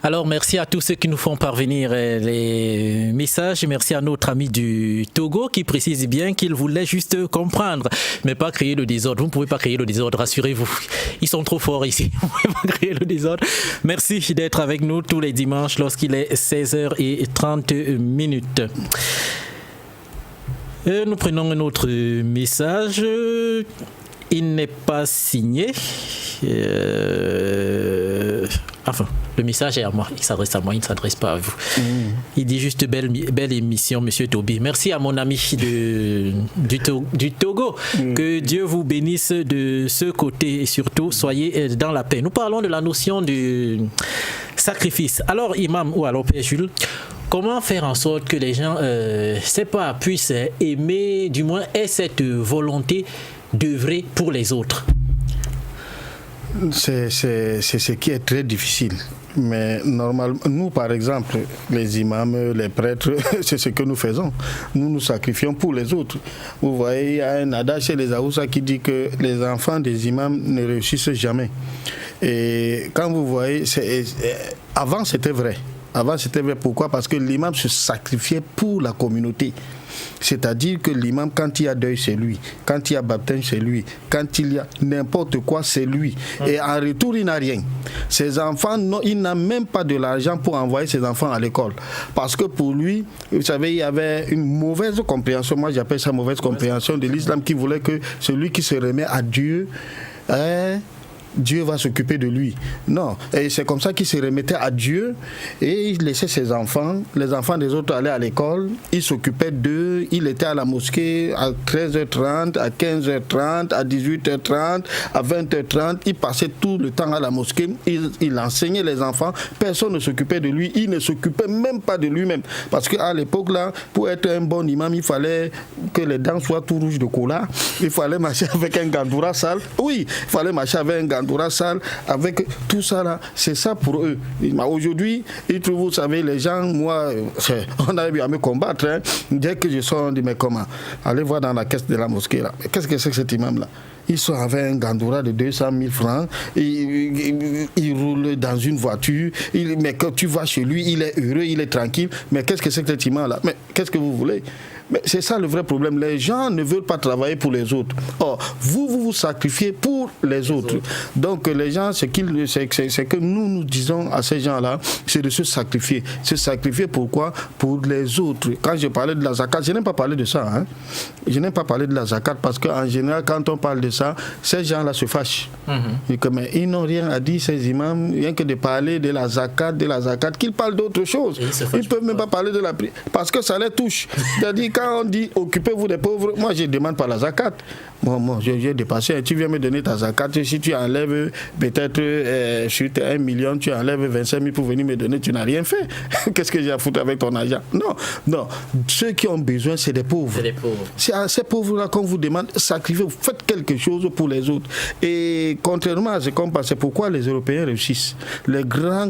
Alors, merci à tous ceux qui nous font parvenir les messages. Merci à notre ami du Togo qui précise bien qu'il voulait juste comprendre, mais pas créer le désordre. Vous ne pouvez pas créer le désordre, rassurez-vous. Ils sont trop forts ici. Vous ne pouvez pas créer le désordre. Merci d'être avec nous tous les dimanches lorsqu'il est 16h30. Nous prenons un autre message. Il n'est pas signé. Enfin, le message est à moi. Il s'adresse à moi, il ne s'adresse pas à vous. Il dit juste belle émission, Monsieur Toby. Merci à mon ami du Togo. Que Dieu vous bénisse de ce côté et surtout, soyez dans la paix. Nous parlons de la notion du sacrifice. Alors, Imam ou alors Père Jules, comment faire en sorte que les gens, puissent aimer, du moins aient cette volonté d'œuvrer pour les autres? C'est ce qui est très difficile. Mais normalement, nous par exemple, les imams, les prêtres, c'est ce que nous faisons. Nous nous sacrifions pour les autres. Vous voyez, il y a un adage chez les Aoussa qui dit que les enfants des imams ne réussissent jamais. Et quand vous voyez, avant c'était vrai. Avant c'était vrai, pourquoi? Parce que l'imam se sacrifiait pour la communauté. C'est-à-dire que l'imam, quand il y a deuil, c'est lui. Quand il y a baptême, c'est lui. Quand il y a n'importe quoi, c'est lui. Et en retour, il n'a rien. Ses enfants, non, il n'a même pas de l'argent pour envoyer ses enfants à l'école. Parce que pour lui, vous savez, il y avait une mauvaise compréhension. Moi, j'appelle ça mauvaise compréhension de l'islam qui voulait que celui qui se remet à Dieu, Dieu va s'occuper de lui. Non. Et c'est comme ça qu'il se remettait à Dieu et il laissait ses enfants, les enfants des autres allaient à l'école, il s'occupait d'eux, il était à la mosquée à 13h30, à 15h30, à 18h30, à 20h30, il passait tout le temps à la mosquée, il enseignait les enfants, personne ne s'occupait de lui, il ne s'occupait même pas de lui-même. Parce qu'à l'époque là, pour être un bon imam, il fallait que les dents soient tout rouges de cola, il fallait marcher avec un gandoura sale, oui, il fallait marcher avec un gandoura sale, avec tout ça là, c'est ça pour eux. Aujourd'hui, vous savez, les gens, moi, on arrive à me combattre, hein. Dès que je sors, on dit, mais comment? Allez voir dans la caisse de la mosquée là. Mais qu'est-ce que c'est que cet imam là? Ils sont avec un gandoura de 200 000 francs, il roule dans une voiture, mais quand tu vas chez lui, il est heureux, il est tranquille. Mais qu'est-ce que c'est que cet imam là? Mais qu'est-ce que vous voulez? Mais c'est ça le vrai problème. Les gens ne veulent pas travailler pour les autres. Or, vous sacrifiez pour les autres. Donc, les gens, c'est que nous disons à ces gens-là, c'est de se sacrifier. Se sacrifier pourquoi? Pour les autres. Quand je parlais de la zakat, je n'aime pas parler de ça. Hein. Je n'aime pas parler de la zakat parce qu'en général, quand on parle de ça, ces gens-là se fâchent. Mais ils n'ont rien à dire, ces imams, rien que de parler de la zakat, qu'ils parlent d'autre chose. Ils ne peuvent même pas parler de la prière parce que ça les touche. C'est-à-dire, quand on dit occupez-vous des pauvres, moi je ne demande pas la zakat. Moi, j'ai dépassé. Tu viens me donner ta zakat. Si tu enlèves peut-être sur 1 million, tu enlèves 25 000 pour venir me donner, tu n'as rien fait. Qu'est-ce que j'ai à foutre avec ton argent? Non. Ceux qui ont besoin, c'est des pauvres. C'est à ces pauvres-là qu'on vous demande de sacrifier. Vous faites quelque chose pour les autres. Et contrairement à ce qu'on pense, c'est pourquoi les Européens réussissent. Les grands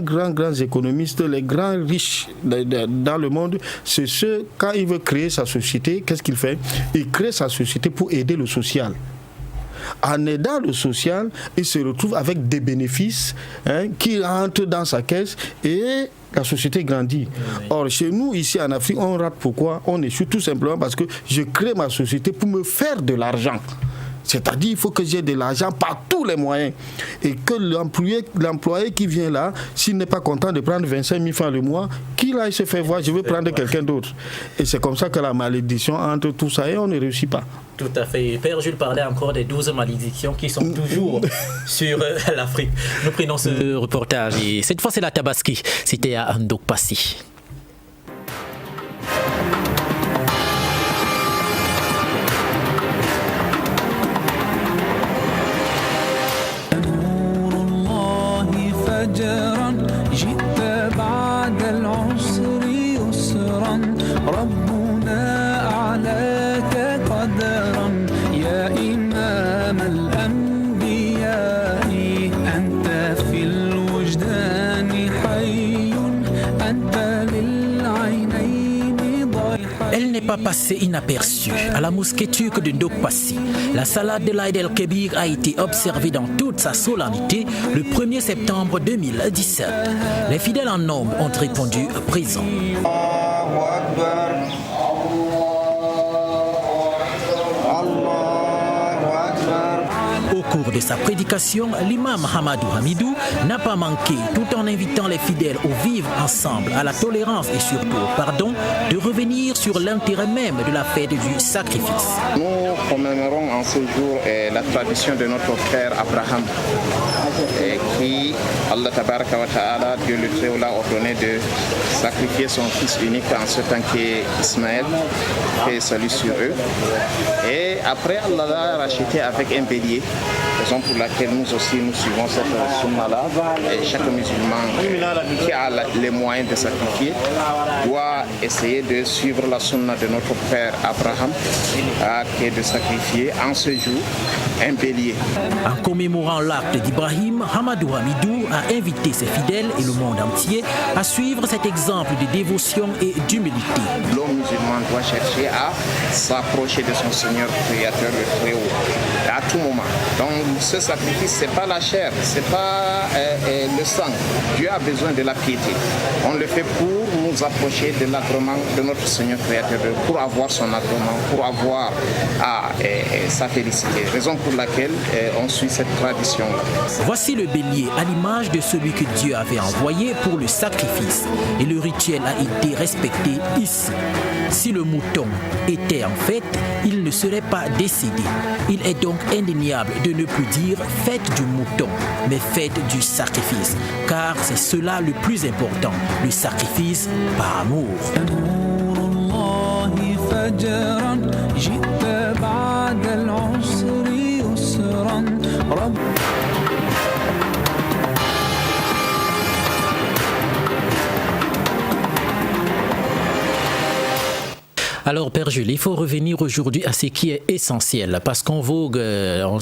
économistes, les grands riches dans le monde, c'est ceux, quand ils veulent créer sa société, qu'est-ce qu'il fait? Il crée sa société pour aider le social. En aidant le social, il se retrouve avec des bénéfices qui rentrent dans sa caisse et la société grandit. Or, chez nous, ici en Afrique, on rate. Pourquoi? On échoue tout simplement parce que je crée ma société pour me faire de l'argent. C'est-à-dire qu'il faut que j'ai de l'argent par tous les moyens. Et que l'employé qui vient là, s'il n'est pas content de prendre 25 000 francs le mois, qu'il aille se faire voir, je veux prendre quelqu'un d'autre. Et c'est comme ça que la malédiction entre tout ça et on ne réussit pas. Tout à fait. Père Jules parlait encore des 12 malédictions qui sont toujours sur l'Afrique. Nous prenons ce reportage et cette fois c'est la Tabaski. C'était à Ndokpassi. Elle n'est pas passée inaperçue. À la mosquée turque de Ndokpassi, la salade de l'Aïd el-Kébir a été observée dans toute sa solennité le 1er septembre 2017. Les fidèles en nombre ont répondu présents. Au cours de sa prédication, l'imam Hamadou Hamidou n'a pas manqué, tout en invitant les fidèles au vivre ensemble, à la tolérance et surtout au pardon, de revenir sur l'intérêt même de la fête du sacrifice. Nous commémorons en ce jour la tradition de notre frère Abraham, qui, Allah Tabaraka wa Ta'ala, Dieu le Très-Haut, l'a ordonné de sacrifier son fils unique en ce temps qu'est Ismaël, et salut sur eux. Et après, Allah l'a racheté avec un bélier, raison pour laquelle nous aussi nous suivons cette sunna-là. Et chaque musulman qui a les moyens de sacrifier doit essayer de suivre la sunna de notre père Abraham, qui est de sacrifier en ce jour un bélier. En commémorant l'acte d'Ibrahim, Hamadou Hamidou a invité ses fidèles et le monde entier à suivre cet exemple de dévotion et d'humilité. L'homme musulman doit chercher à s'approcher de son Seigneur créateur, le Très-Haut, à tout moment. Donc ce sacrifice, c'est pas la chair, c'est pas le sang. Dieu a besoin de la piété. On le fait pour nous approcher de l'agrément de notre Seigneur créateur, pour avoir son agrément, pour avoir sa félicité. Raison pour laquelle on suit cette tradition-là. Voici le bélier à l'image de celui que Dieu avait envoyé pour le sacrifice. Et le rituel a été respecté ici. Si le mouton était en fête, il ne serait pas décédé. Il est donc indéniable de ne plus dire fête du mouton, mais fête du sacrifice, car c'est cela le plus important, le sacrifice par amour. Alors, Père Jules, il faut revenir aujourd'hui à ce qui est essentiel, parce qu'on vogue, on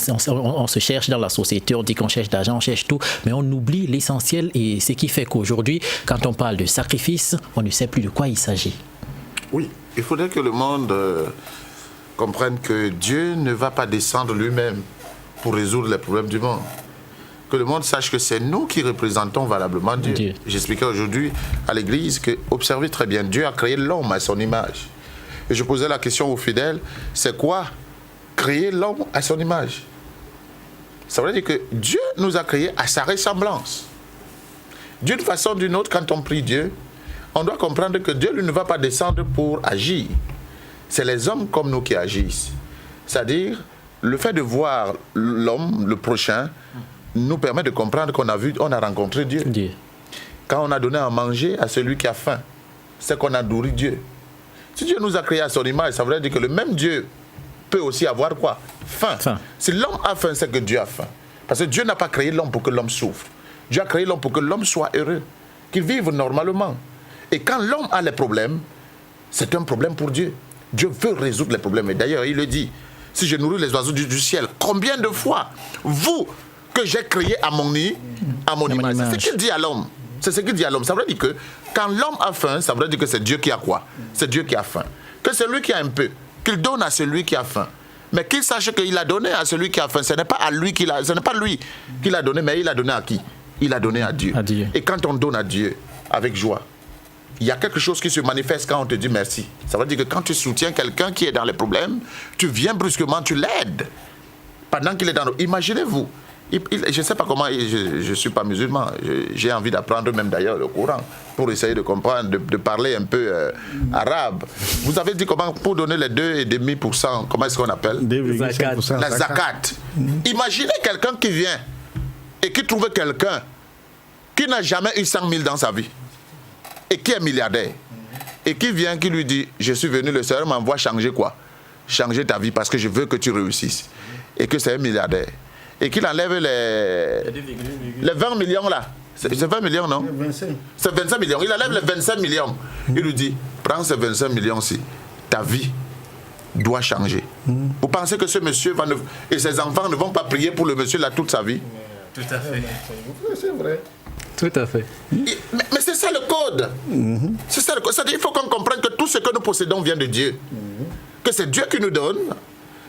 se cherche dans la société, on dit qu'on cherche d'argent, on cherche tout, mais on oublie l'essentiel et ce qui fait qu'aujourd'hui, quand on parle de sacrifice, on ne sait plus de quoi il s'agit. Oui, il faudrait que le monde comprenne que Dieu ne va pas descendre lui-même pour résoudre les problèmes du monde. Que le monde sache que c'est nous qui représentons valablement Dieu. J'expliquais aujourd'hui à l'église que, observez très bien, Dieu a créé l'homme à son image. Et je posais la question aux fidèles, c'est quoi créer l'homme à son image? Ça veut dire que Dieu nous a créés à sa ressemblance. D'une façon ou d'une autre, quand on prie Dieu, on doit comprendre que Dieu lui, ne va pas descendre pour agir. C'est les hommes comme nous qui agissent. C'est-à-dire, le fait de voir l'homme, le prochain, nous permet de comprendre qu'on a rencontré Dieu. Quand on a donné à manger à celui qui a faim, c'est qu'on a nourri Dieu. Si Dieu nous a créés à son image, ça veut dire que le même Dieu peut aussi avoir quoi? faim. Si l'homme a faim, c'est que Dieu a faim. Parce que Dieu n'a pas créé l'homme pour que l'homme souffre. Dieu a créé l'homme pour que l'homme soit heureux, qu'il vive normalement. Et quand l'homme a les problèmes, c'est un problème pour Dieu. Dieu veut résoudre les problèmes. Et d'ailleurs, il le dit, si je nourris les oiseaux du ciel, combien de fois, vous, que j'ai créé à mon nid, à mon image. C'est ce qu'il dit à l'homme. C'est ce qu'il dit à l'homme. Ça veut dire que quand l'homme a faim, ça veut dire que c'est Dieu qui a quoi? C'est Dieu qui a faim. Que celui qui a un peu, qu'il donne à celui qui a faim. Mais qu'il sache qu'il a donné à celui qui a faim. Ce n'est pas à lui ce n'est pas lui qui l'a donné, mais il a donné à qui? Il a donné à Dieu. Et quand on donne à Dieu avec joie, il y a quelque chose qui se manifeste quand on te dit merci. Ça veut dire que quand tu soutiens quelqu'un qui est dans les problèmes, tu viens brusquement, tu l'aides. Pendant qu'il est dans... Imaginez-vous, je ne sais pas comment, je ne suis pas musulman, j'ai envie d'apprendre même d'ailleurs le Coran, pour essayer de comprendre, de parler un peu arabe. Vous avez dit comment, pour donner les 2,5%, comment est-ce qu'on appelle? La zakat. Imaginez quelqu'un qui vient et qui trouve quelqu'un qui n'a jamais eu 100 000 dans sa vie et qui est milliardaire et qui vient, qui lui dit, je suis venu, le Seigneur m'envoie changer quoi? Changer ta vie parce que je veux que tu réussisses. Et que c'est un milliardaire. Et qu'il enlève les 20 millions là. C'est 20 millions, non? C'est 25 millions. Il enlève les 25 millions. Il lui dit, prends ces 25 millions-ci. Ta vie doit changer. Vous pensez que ce monsieur et ses enfants ne vont pas prier pour le monsieur là toute sa vie? Tout à fait. C'est vrai. Tout à fait. Mais c'est ça le code. C'est ça le code. C'est-à-dire, il faut qu'on comprenne que tout ce que nous possédons vient de Dieu. Que c'est Dieu qui nous donne.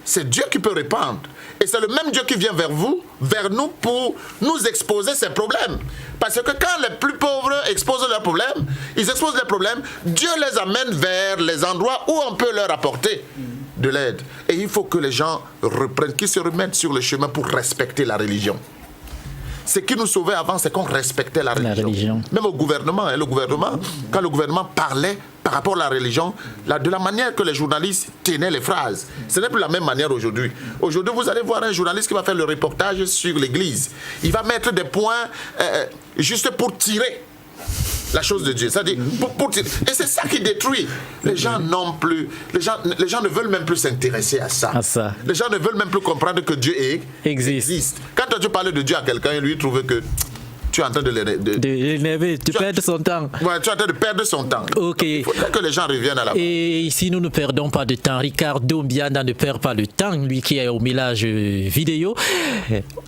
C'est Dieu qui peut répandre. Et c'est le même Dieu qui vient vers vous, vers nous, pour nous exposer ces problèmes. Parce que quand les plus pauvres exposent leurs problèmes, ils exposent leurs problèmes, Dieu les amène vers les endroits où on peut leur apporter de l'aide. Et il faut que les gens reprennent, qu'ils se remettent sur le chemin pour respecter la religion. Ce qui nous sauvait avant, c'est qu'on respectait la religion. Même au gouvernement, quand le gouvernement parlait par rapport à la religion, de la manière que les journalistes tenaient les phrases, ce n'est plus la même manière aujourd'hui. Aujourd'hui, vous allez voir un journaliste qui va faire le reportage sur l'église. Il va mettre des points juste pour tirer la chose de Dieu. C'est-à-dire, et c'est ça qui détruit. Les gens n'ont plus, les gens ne veulent même plus s'intéresser à ça. Les gens ne veulent même plus comprendre que Dieu existe. Quand tu parles de Dieu à quelqu'un, lui trouve que tu es en train de l'énerver, de perdre son temps. Ouais, tu es en train de perdre son temps. Ok. Il faudrait que les gens reviennent à la base. Et ici, nous ne perdons pas de temps. Ricardo Mbianda ne perd pas le temps, lui qui est au mélange vidéo.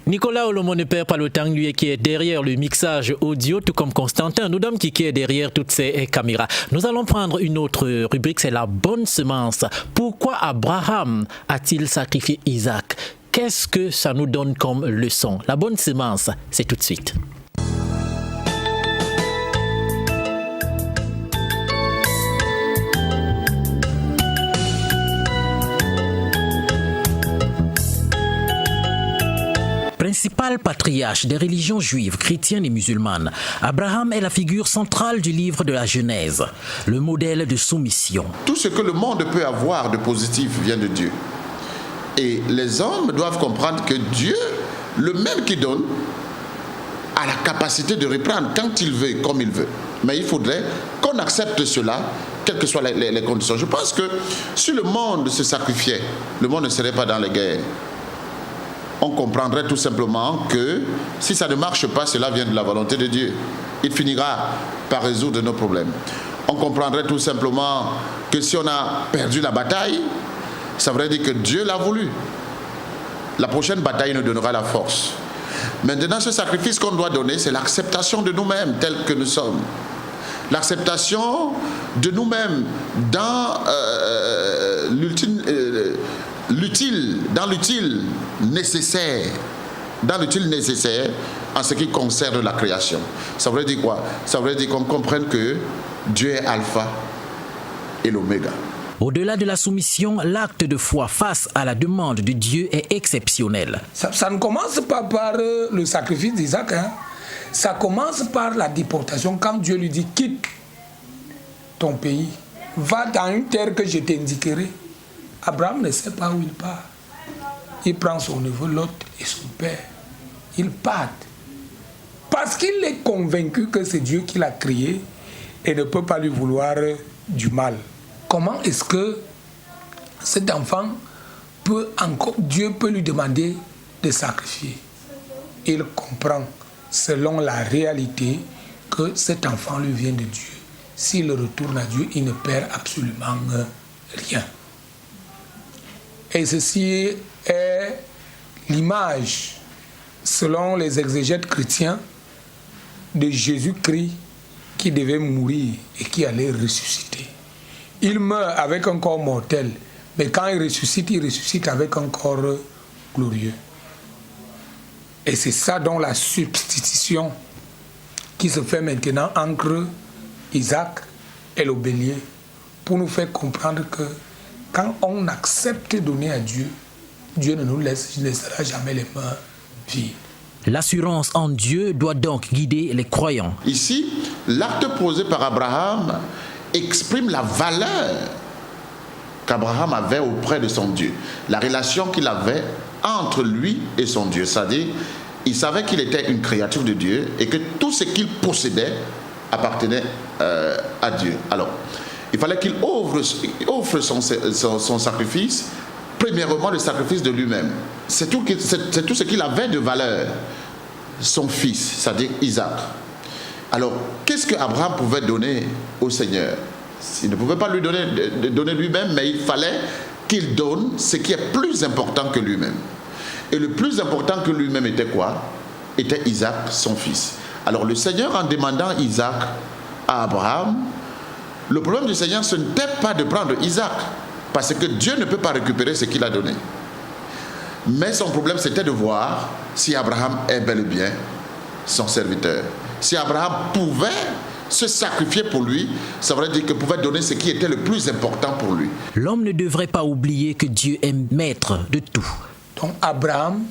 Nicolas Olomo ne perd pas le temps, lui qui est derrière le mixage audio, tout comme Constantin Noudam qui est derrière toutes ces caméras. Nous allons prendre une autre rubrique, c'est la bonne semence. Pourquoi Abraham a-t-il sacrifié Isaac? Qu'est-ce que ça nous donne comme leçon? La bonne semence, c'est tout de suite. Principal patriarche des religions juives, chrétiennes et musulmanes, Abraham est la figure centrale du livre de la Genèse, le modèle de soumission. Tout ce que le monde peut avoir de positif vient de Dieu. Et les hommes doivent comprendre que Dieu, le même qui donne, a la capacité de reprendre quand il veut, comme il veut. Mais il faudrait qu'on accepte cela, quelles que soient les conditions. Je pense que si le monde se sacrifiait, le monde ne serait pas dans les guerres. On comprendrait tout simplement que si ça ne marche pas, cela vient de la volonté de Dieu. Il finira par résoudre nos problèmes. On comprendrait tout simplement que si on a perdu la bataille, ça veut dire que Dieu l'a voulu. La prochaine bataille nous donnera la force. Maintenant, ce sacrifice qu'on doit donner, c'est l'acceptation de nous-mêmes tels que nous sommes. L'acceptation de nous-mêmes dans l'utile nécessaire en ce qui concerne la création. Ça veut dire quoi? Ça veut dire qu'on comprenne que Dieu est alpha et l'oméga. Au-delà de la soumission, l'acte de foi face à la demande de Dieu est exceptionnel. Ça ne commence pas par le sacrifice d'Isaac. Ça commence par la déportation. Quand Dieu lui dit « quitte ton pays, va dans une terre que je t'indiquerai », Abraham ne sait pas où il part. Il prend son neveu Lot et son père. Ils partent. Parce qu'il est convaincu que c'est Dieu qui l'a créé et ne peut pas lui vouloir du mal. Comment est-ce que cet enfant Dieu peut lui demander de sacrifier. Il comprend selon la réalité que cet enfant lui vient de Dieu. S'il retourne à Dieu, il ne perd absolument rien. Et ceci est l'image, selon les exégètes chrétiens, de Jésus-Christ qui devait mourir et qui allait ressusciter. Il meurt avec un corps mortel, mais quand il ressuscite avec un corps glorieux. Et c'est ça donc la substitution qui se fait maintenant entre Isaac et le bélier, pour nous faire comprendre que quand on accepte de donner à Dieu, Dieu ne nous laissera jamais les mains vides. L'assurance en Dieu doit donc guider les croyants. Ici, l'acte posé par Abraham exprime la valeur qu'Abraham avait auprès de son Dieu, la relation qu'il avait entre lui et son Dieu. C'est-à-dire, il savait qu'il était une créature de Dieu et que tout ce qu'il possédait appartenait à Dieu. Alors, il fallait qu'il offre son sacrifice, premièrement le sacrifice de lui-même. C'est tout ce qu'il avait de valeur, son fils, c'est-à-dire Isaac. Alors, qu'est-ce qu'Abraham pouvait donner au Seigneur? Il ne pouvait pas lui donner lui-même, mais il fallait qu'il donne ce qui est plus important que lui-même. Et le plus important que lui-même était quoi? Était Isaac, son fils. Alors le Seigneur, en demandant Isaac à Abraham, le problème du Seigneur, ce n'était pas de prendre Isaac, parce que Dieu ne peut pas récupérer ce qu'il a donné. Mais son problème, c'était de voir si Abraham est bel et bien son serviteur. Si Abraham pouvait se sacrifier pour lui, ça veut dire qu'il pouvait donner ce qui était le plus important pour lui. L'homme ne devrait pas oublier que Dieu est maître de tout. Donc Abraham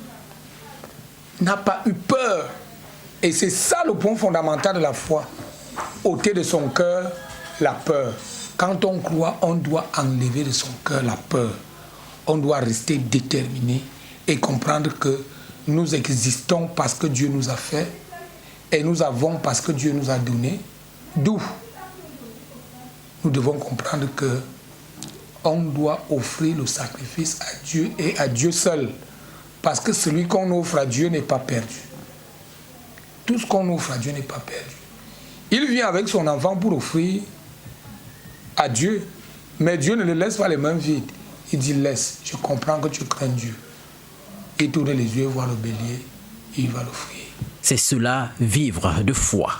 n'a pas eu peur. Et c'est ça le point fondamental de la foi. Ôter de son cœur la peur. Quand on croit, on doit enlever de son cœur la peur. On doit rester déterminé et comprendre que nous existons parce que Dieu nous a fait et nous avons parce que Dieu nous a donné. D'où nous devons comprendre que on doit offrir le sacrifice à Dieu et à Dieu seul. Parce que celui qu'on offre à Dieu n'est pas perdu. Tout ce qu'on offre à Dieu n'est pas perdu. Il vient avec son enfant pour offrir à Dieu, mais Dieu ne le laisse pas les mains vides. Il dit laisse, je comprends que tu crains Dieu. Il tourne les yeux, voir le bélier, et il va l'offrir. C'est cela, vivre de foi.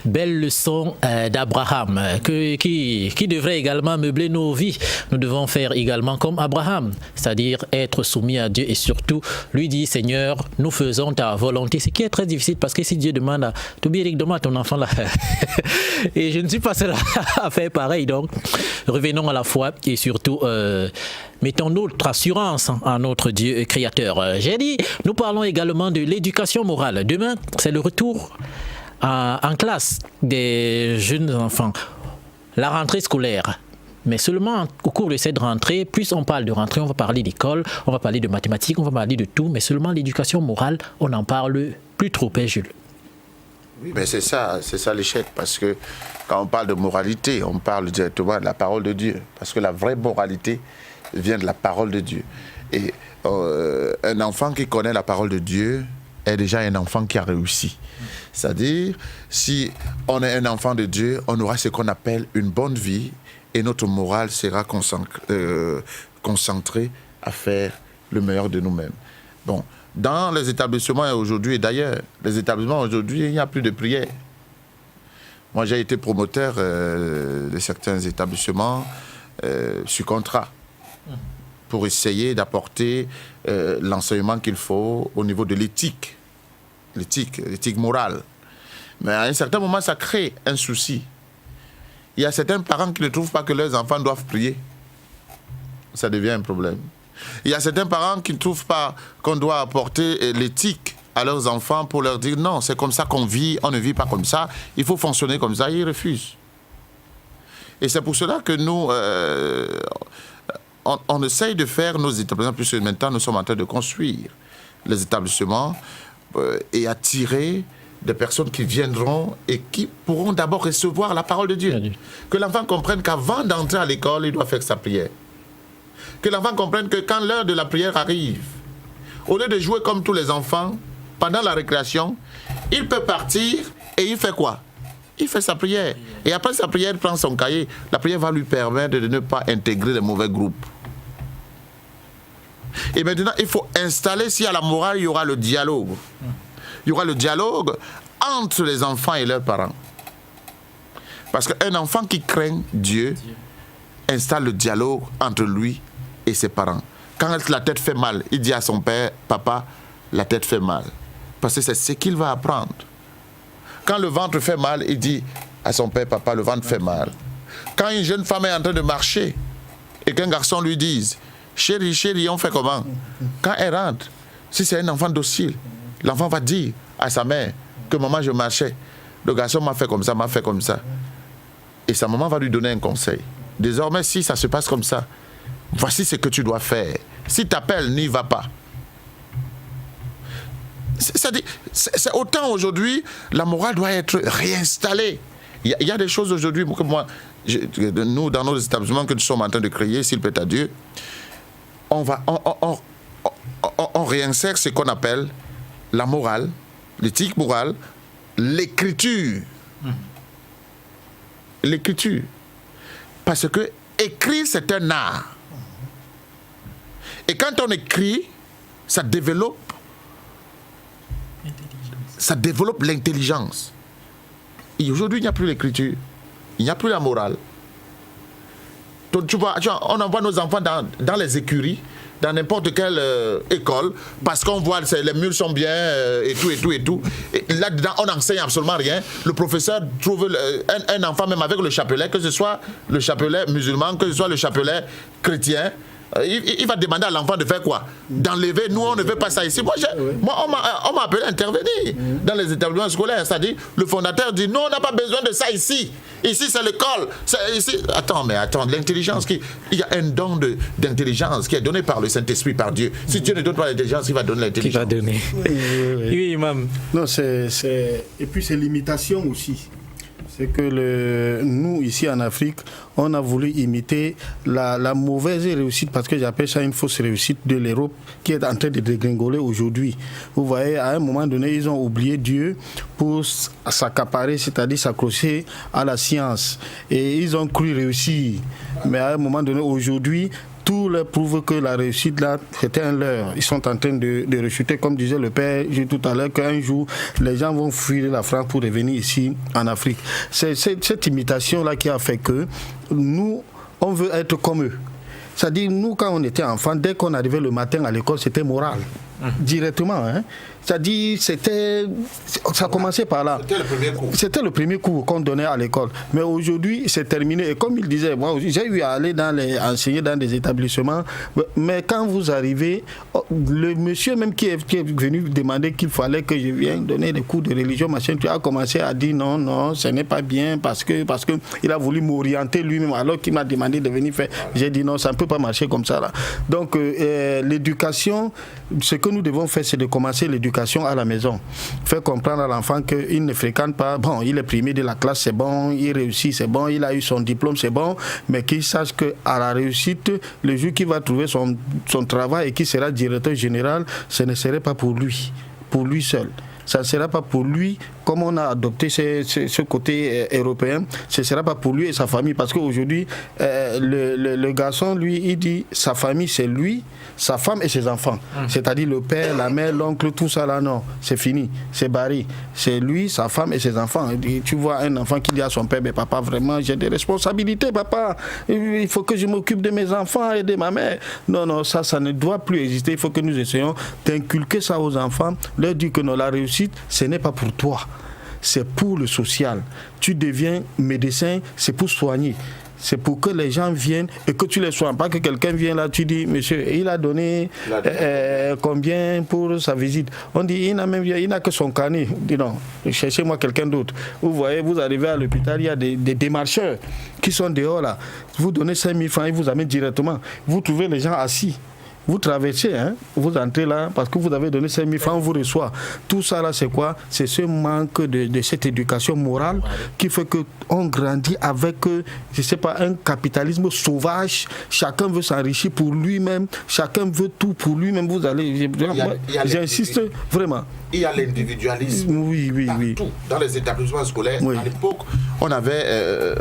Belle leçon d'Abraham qui devrait également meubler nos vies. Nous devons faire également comme Abraham, c'est-à-dire être soumis à Dieu et surtout lui dire Seigneur, nous faisons ta volonté. Ce qui est très difficile parce que si Dieu demande à Toubiric, demande à ton enfant là, et je ne suis pas seul à faire pareil. Donc revenons à la foi et surtout mettons notre assurance en notre Dieu créateur. J'ai dit, nous parlons également de l'éducation morale. Demain, c'est le retour en classe des jeunes enfants, la rentrée scolaire. Mais seulement au cours de cette rentrée, plus on parle de rentrée, on va parler d'école, on va parler de mathématiques, on va parler de tout, mais seulement l'éducation morale, on n'en parle plus trop, Père Jules. Oui, mais c'est ça l'échec, parce que quand on parle de moralité, on parle directement de la parole de Dieu, parce que la vraie moralité vient de la parole de Dieu. Et un enfant qui connaît la parole de Dieu est déjà un enfant qui a réussi. C'est-à-dire, si on est un enfant de Dieu, on aura ce qu'on appelle une bonne vie et notre morale sera concentrée à faire le meilleur de nous-mêmes. Bon, dans les établissements aujourd'hui et d'ailleurs, les établissements aujourd'hui, il n'y a plus de prière. Moi, j'ai été promoteur de certains établissements sur contrat pour essayer d'apporter l'enseignement qu'il faut au niveau de l'éthique morale. Mais à un certain moment, ça crée un souci. Il y a certains parents qui ne trouvent pas que leurs enfants doivent prier. Ça devient un problème. Il y a certains parents qui ne trouvent pas qu'on doit apporter l'éthique à leurs enfants pour leur dire non, c'est comme ça qu'on vit, on ne vit pas comme ça, il faut fonctionner comme ça, ils refusent. Et c'est pour cela que nous, on essaye de faire nos établissements, puisque maintenant nous sommes en train de construire les établissements et attirer des personnes qui viendront et qui pourront d'abord recevoir la parole de Dieu. Que l'enfant comprenne qu'avant d'entrer à l'école, il doit faire sa prière. Que l'enfant comprenne que quand l'heure de la prière arrive, au lieu de jouer comme tous les enfants, pendant la récréation, il peut partir et il fait quoi? Il fait sa prière. Et après sa prière, il prend son cahier. La prière va lui permettre de ne pas intégrer les mauvais groupes. Et maintenant, il faut installer, s'il y a la morale, il y aura le dialogue. Il y aura le dialogue entre les enfants et leurs parents. Parce qu'un enfant qui craint Dieu installe le dialogue entre lui et ses parents. Quand la tête fait mal, il dit à son père, papa, la tête fait mal. Parce que c'est ce qu'il va apprendre. Quand le ventre fait mal, il dit à son père, papa, le ventre fait mal. Quand une jeune femme est en train de marcher et qu'un garçon lui dise, chérie, chérie, on fait comment? Quand elle rentre, si c'est un enfant docile, l'enfant va dire à sa mère que maman, je marchais. Le garçon m'a fait comme ça, m'a fait comme ça. Et sa maman va lui donner un conseil. Désormais, si ça se passe comme ça, voici ce que tu dois faire. Si tu appelles, n'y va pas. C'est autant aujourd'hui, la morale doit être réinstallée. Il y a des choses aujourd'hui que moi, nous, dans nos établissements que nous sommes en train de créer, s'il plaît à Dieu, on réinsère ce qu'on appelle la morale, l'éthique morale, l'écriture. L'écriture. Parce que écrire, c'est un art. Et quand on écrit, ça développe l'intelligence. Et aujourd'hui, il n'y a plus l'écriture. Il n'y a plus la morale. Donc, tu vois, on envoie nos enfants dans les écuries, dans n'importe quelle école, parce qu'on voit que les murs sont bien et tout. Et là-dedans, on n'enseigne absolument rien. Le professeur trouve un enfant, même avec le chapelet, que ce soit le chapelet musulman, que ce soit le chapelet chrétien, il va demander à l'enfant de faire quoi? D'enlever. Nous, on ne veut pas ça ici. Moi, on m'a appelé à intervenir dans les établissements scolaires. C'est-à-dire, le fondateur dit, non, on n'a pas besoin de ça ici. Ici, c'est l'école. Ici... Attends, l'intelligence, il y a un don d'intelligence qui est donné par le Saint-Esprit, par Dieu. Si Dieu ne donne pas l'intelligence, il va donner l'intelligence. Il va donner. Oui, imam. Non, et puis c'est l'imitation aussi. C'est que nous, ici en Afrique, on a voulu imiter la mauvaise réussite, parce que j'appelle ça une fausse réussite de l'Europe qui est en train de dégringoler aujourd'hui. Vous voyez, à un moment donné, ils ont oublié Dieu pour s'accaparer, c'est-à-dire s'accrocher à la science. Et ils ont cru réussir. Mais à un moment donné, aujourd'hui, tout leur prouve que la réussite là, c'était un leurre. Ils sont en train de rechuter, comme disait le père tout à l'heure, qu'un jour, les gens vont fuir la France pour revenir ici en Afrique. C'est cette imitation-là qui a fait que nous, on veut être comme eux. C'est-à-dire, nous, quand on était enfants, dès qu'on arrivait le matin à l'école, c'était moral. Directement, hein. C'est-à-dire, ça commençait par là. C'était le premier cours qu'on donnait à l'école. Mais aujourd'hui, c'est terminé. Et comme il disait, moi, j'ai eu à aller enseigner dans des établissements. Mais quand vous arrivez, le monsieur même qui est venu demander qu'il fallait que je vienne donner des cours de religion, machin, tu as commencé à dire non, ce n'est pas bien parce que il a voulu m'orienter lui-même alors qu'il m'a demandé de venir faire. J'ai dit non, ça ne peut pas marcher comme ça là. Donc l'éducation, ce que nous devons faire, c'est de commencer l'éducation à la maison. Faire comprendre à l'enfant qu'il ne fréquente pas, bon, il est premier de la classe, c'est bon, il réussit, c'est bon, il a eu son diplôme, c'est bon, mais qu'il sache qu'à la réussite, le jour qu'il va trouver son travail et qu'il sera directeur général, ce ne serait pas pour lui seul. Ça ne sera pas pour lui, comme on a adopté ce côté européen, ce ne sera pas pour lui et sa famille. Parce qu'aujourd'hui, le garçon, lui, il dit sa famille, c'est lui, sa femme et ses enfants. C'est-à-dire le père, la mère, l'oncle, tout ça là, non, c'est fini, c'est barré. C'est lui, sa femme et ses enfants. Et tu vois un enfant qui dit à son père, mais papa, vraiment, j'ai des responsabilités, papa. Il faut que je m'occupe de mes enfants et de ma mère. Non, ça ne doit plus exister. Il faut que nous essayons d'inculquer ça aux enfants, leur dire que non, la réussite, ce n'est pas pour toi, c'est pour le social. Tu deviens médecin, c'est pour soigner. C'est pour que les gens viennent et que tu les soignes. Pas que quelqu'un vienne là, tu dis, monsieur, il a donné combien pour sa visite. On dit, il n'a que son carnet. Dis non, cherchez-moi quelqu'un d'autre. Vous voyez, vous arrivez à l'hôpital, il y a des démarcheurs qui sont dehors là. Vous donnez 5 000 francs, ils vous amènent directement. Vous trouvez les gens assis. vous traversez, hein, vous entrez là, parce que vous avez donné 5 000 francs, on vous reçoit. Tout ça là, c'est quoi? C'est ce manque de cette éducation morale qui fait qu'on grandit avec, je sais pas, un capitalisme sauvage. Chacun veut s'enrichir pour lui-même, chacun veut tout pour lui-même. Vous allez, j'insiste vraiment. Il y a l'individualisme. Oui. Partout, dans les établissements scolaires. À l'époque, on avait,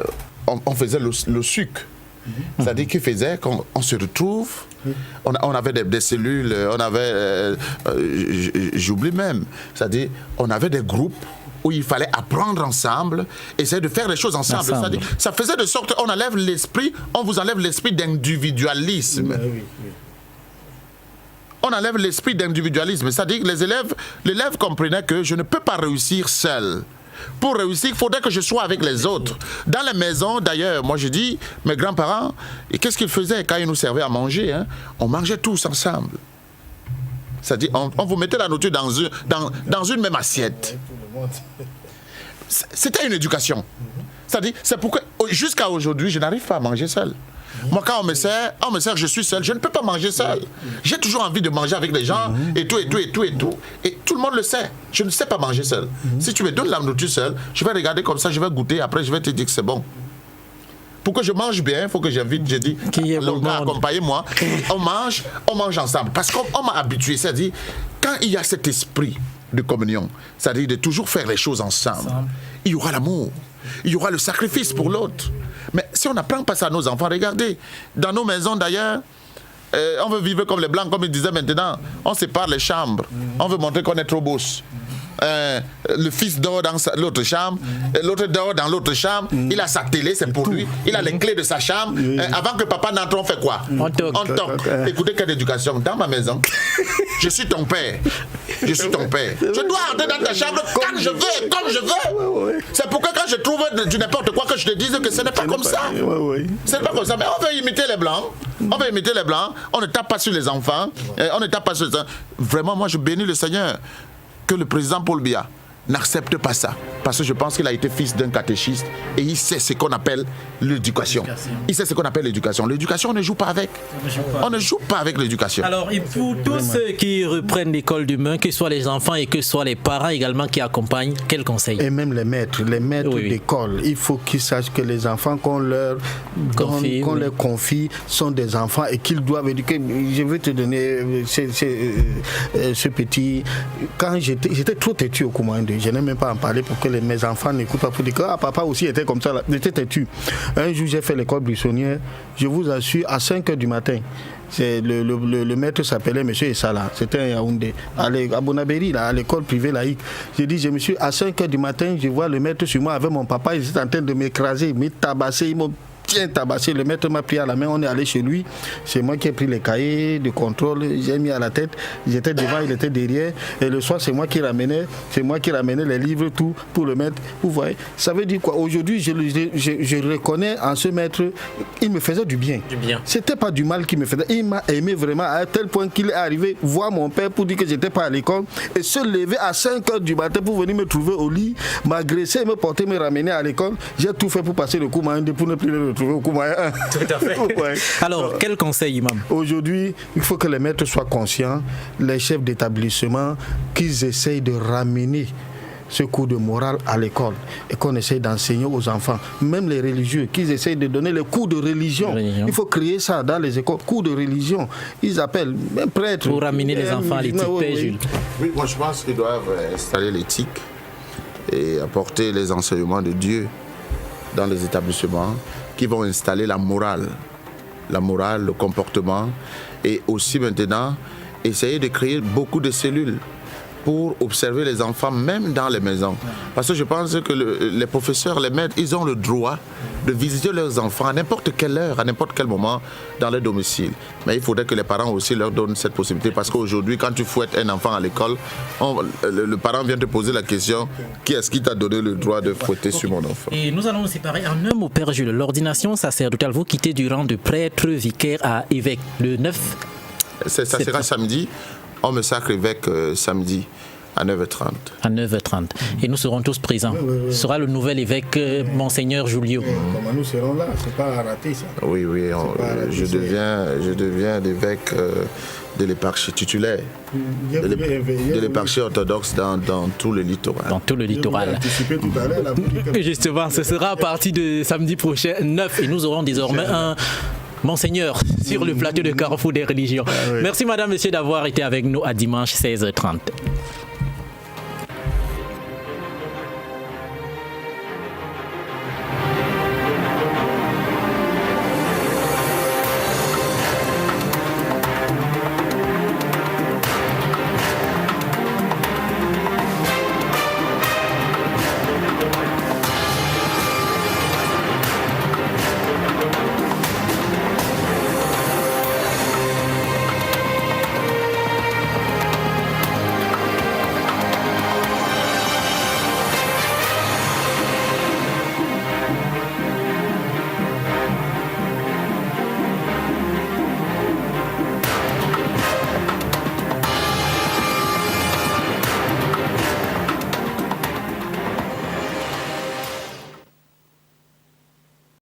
on faisait le sucre. C'est-à-dire qu'il faisait qu'on se retrouve, on avait des cellules, on avait, j'oublie même, c'est-à-dire on avait des groupes où il fallait apprendre ensemble, essayer de faire les choses ensemble. C'est-à-dire, ça faisait de sorte qu'on enlève l'esprit, on vous enlève l'esprit d'individualisme. On enlève l'esprit d'individualisme, c'est-à-dire que l'élève comprenait que je ne peux pas réussir seul. Pour réussir, il faudrait que je sois avec les autres. Dans les maisons, d'ailleurs, moi je dis, mes grands-parents, qu'est-ce qu'ils faisaient quand ils nous servaient à manger, hein? On mangeait tous ensemble. C'est-à-dire, on vous mettait la nourriture dans une même assiette. C'était une éducation. C'est-à-dire, c'est pourquoi, jusqu'à aujourd'hui, je n'arrive pas à manger seul. Moi, quand on me sert, je suis seul. Je ne peux pas manger seul. J'ai toujours envie de manger avec les gens et tout. Et tout le monde le sait. Je ne sais pas manger seul. Si tu me donnes la nourriture seule, je vais regarder comme ça, je vais goûter. Après, je vais te dire que c'est bon. Pour que je mange bien, il faut que j'invite, j'ai dit, accompagnez-moi. On mange ensemble. Parce qu'on m'a habitué, c'est-à-dire, quand il y a cet esprit de communion, c'est-à-dire de toujours faire les choses ensemble, il y aura l'amour. Il y aura le sacrifice pour l'autre. Mais si on n'apprend pas ça à nos enfants, regardez, dans nos maisons d'ailleurs, on veut vivre comme les Blancs, comme ils disaient maintenant. On sépare les chambres. On veut montrer qu'on est trop beau. Le fils dort dans l'autre chambre, l'autre dort dans l'autre chambre, il a sa télé, c'est pour lui, il a les clés de sa chambre. Avant que papa n'entre, on fait quoi? On toque. Écoutez, quelle éducation. Dans ma maison, je suis ton père. Je dois entrer dans ta chambre quand je veux, comme je veux. C'est pourquoi quand je trouve du n'importe quoi, que je te dise que ce n'est pas comme ça. Ce n'est pas comme ça. Mais on veut imiter les Blancs. On ne tape pas sur les enfants. Vraiment, moi, je bénis le Seigneur que le président Paul Biya n'accepte pas ça. Parce que je pense qu'il a été fils d'un catéchiste et il sait ce qu'on appelle l'éducation. L'éducation, on ne joue pas avec. On ne joue pas avec l'éducation. Alors, et pour tous ceux qui reprennent l'école demain, que ce soit les enfants et que ce soit les parents également qui accompagnent, quel conseil? Et même les maîtres d'école, il faut qu'ils sachent que les enfants qu'on leur confie sont des enfants et qu'ils doivent éduquer. Je vais te donner ce petit... Quand j'étais trop têtu au Koumaïndé, je n'ai même pas en parler pour que mes enfants n'écoutent pas, pour dire que papa aussi était comme ça, j'étais têtu. Un jour j'ai fait l'école buissonnière, je vous assure, à 5h du matin, le maître s'appelait M. Essala, c'était un Yaoundé, à Bonabéry, à l'école privée laïque. J'ai dit, monsieur, à 5h du matin, je vois le maître sur moi avec mon papa, il était en train de m'écraser, il m'a tabassé, il m'a bien tabassé. Le maître m'a pris à la main, on est allé chez lui. C'est moi qui ai pris les cahiers de contrôle, j'ai mis à la tête. J'étais devant, il était derrière. Et le soir, c'est moi qui ramenais les livres, tout pour le maître. Vous voyez, ça veut dire quoi? Aujourd'hui, je reconnais en ce maître, il me faisait du bien. C'était pas du mal qu'il me faisait. Il m'a aimé vraiment à tel point qu'il est arrivé voir mon père pour dire que j'étais pas à l'école et se lever à 5h du matin pour venir me trouver au lit, m'agresser, me porter, me ramener à l'école. J'ai tout fait pour passer le Koumaïndé pour ne plus le retrouver au Koumaïndé. Tout à fait. Alors, quel conseil, imam? Aujourd'hui, il faut que les maîtres soient conscients, les chefs d'établissement, qu'ils essayent de ramener ce cours de morale à l'école et qu'on essaye d'enseigner aux enfants, même les religieux, qu'ils essayent de donner les cours de religion. Il faut créer ça dans les écoles, cours de religion. Ils appellent même prêtres. Pour ramener les enfants à l'éthique, Père Jules. Oui, moi je pense qu'ils doivent installer l'éthique et apporter les enseignements de Dieu dans les établissements qui vont installer la morale, le comportement et aussi maintenant essayer de créer beaucoup de cellules pour observer les enfants, même dans les maisons. Parce que je pense que les professeurs, les maîtres, ils ont le droit de visiter leurs enfants à n'importe quelle heure, à n'importe quel moment dans leur domicile. Mais il faudrait que les parents aussi leur donnent cette possibilité. Parce qu'aujourd'hui, quand tu fouettes un enfant à l'école, le parent vient te poser la question, qui est-ce qui t'a donné le droit de fouetter sur mon enfant? Et nous allons nous séparer en un mot, Père Jules. L'ordination sacerdotale, vous quittez du rang de prêtre vicaire à évêque le 9 Ça sera samedi. On me sacre évêque samedi. À 9h30. À 9h30. Et nous serons tous présents. Ce sera le nouvel évêque, Monseigneur Julio. Comment nous serons là, c'est pas à rater ça. Oui, je deviens l'évêque de l'éparchie titulaire, de l'éparchie orthodoxe dans tout le littoral. Dans tout le littoral. Justement, ce sera à partir de samedi prochain, 9, et nous aurons désormais un Monseigneur sur le plateau de Carrefour des religions. Merci madame, monsieur d'avoir été avec nous à dimanche 16h30.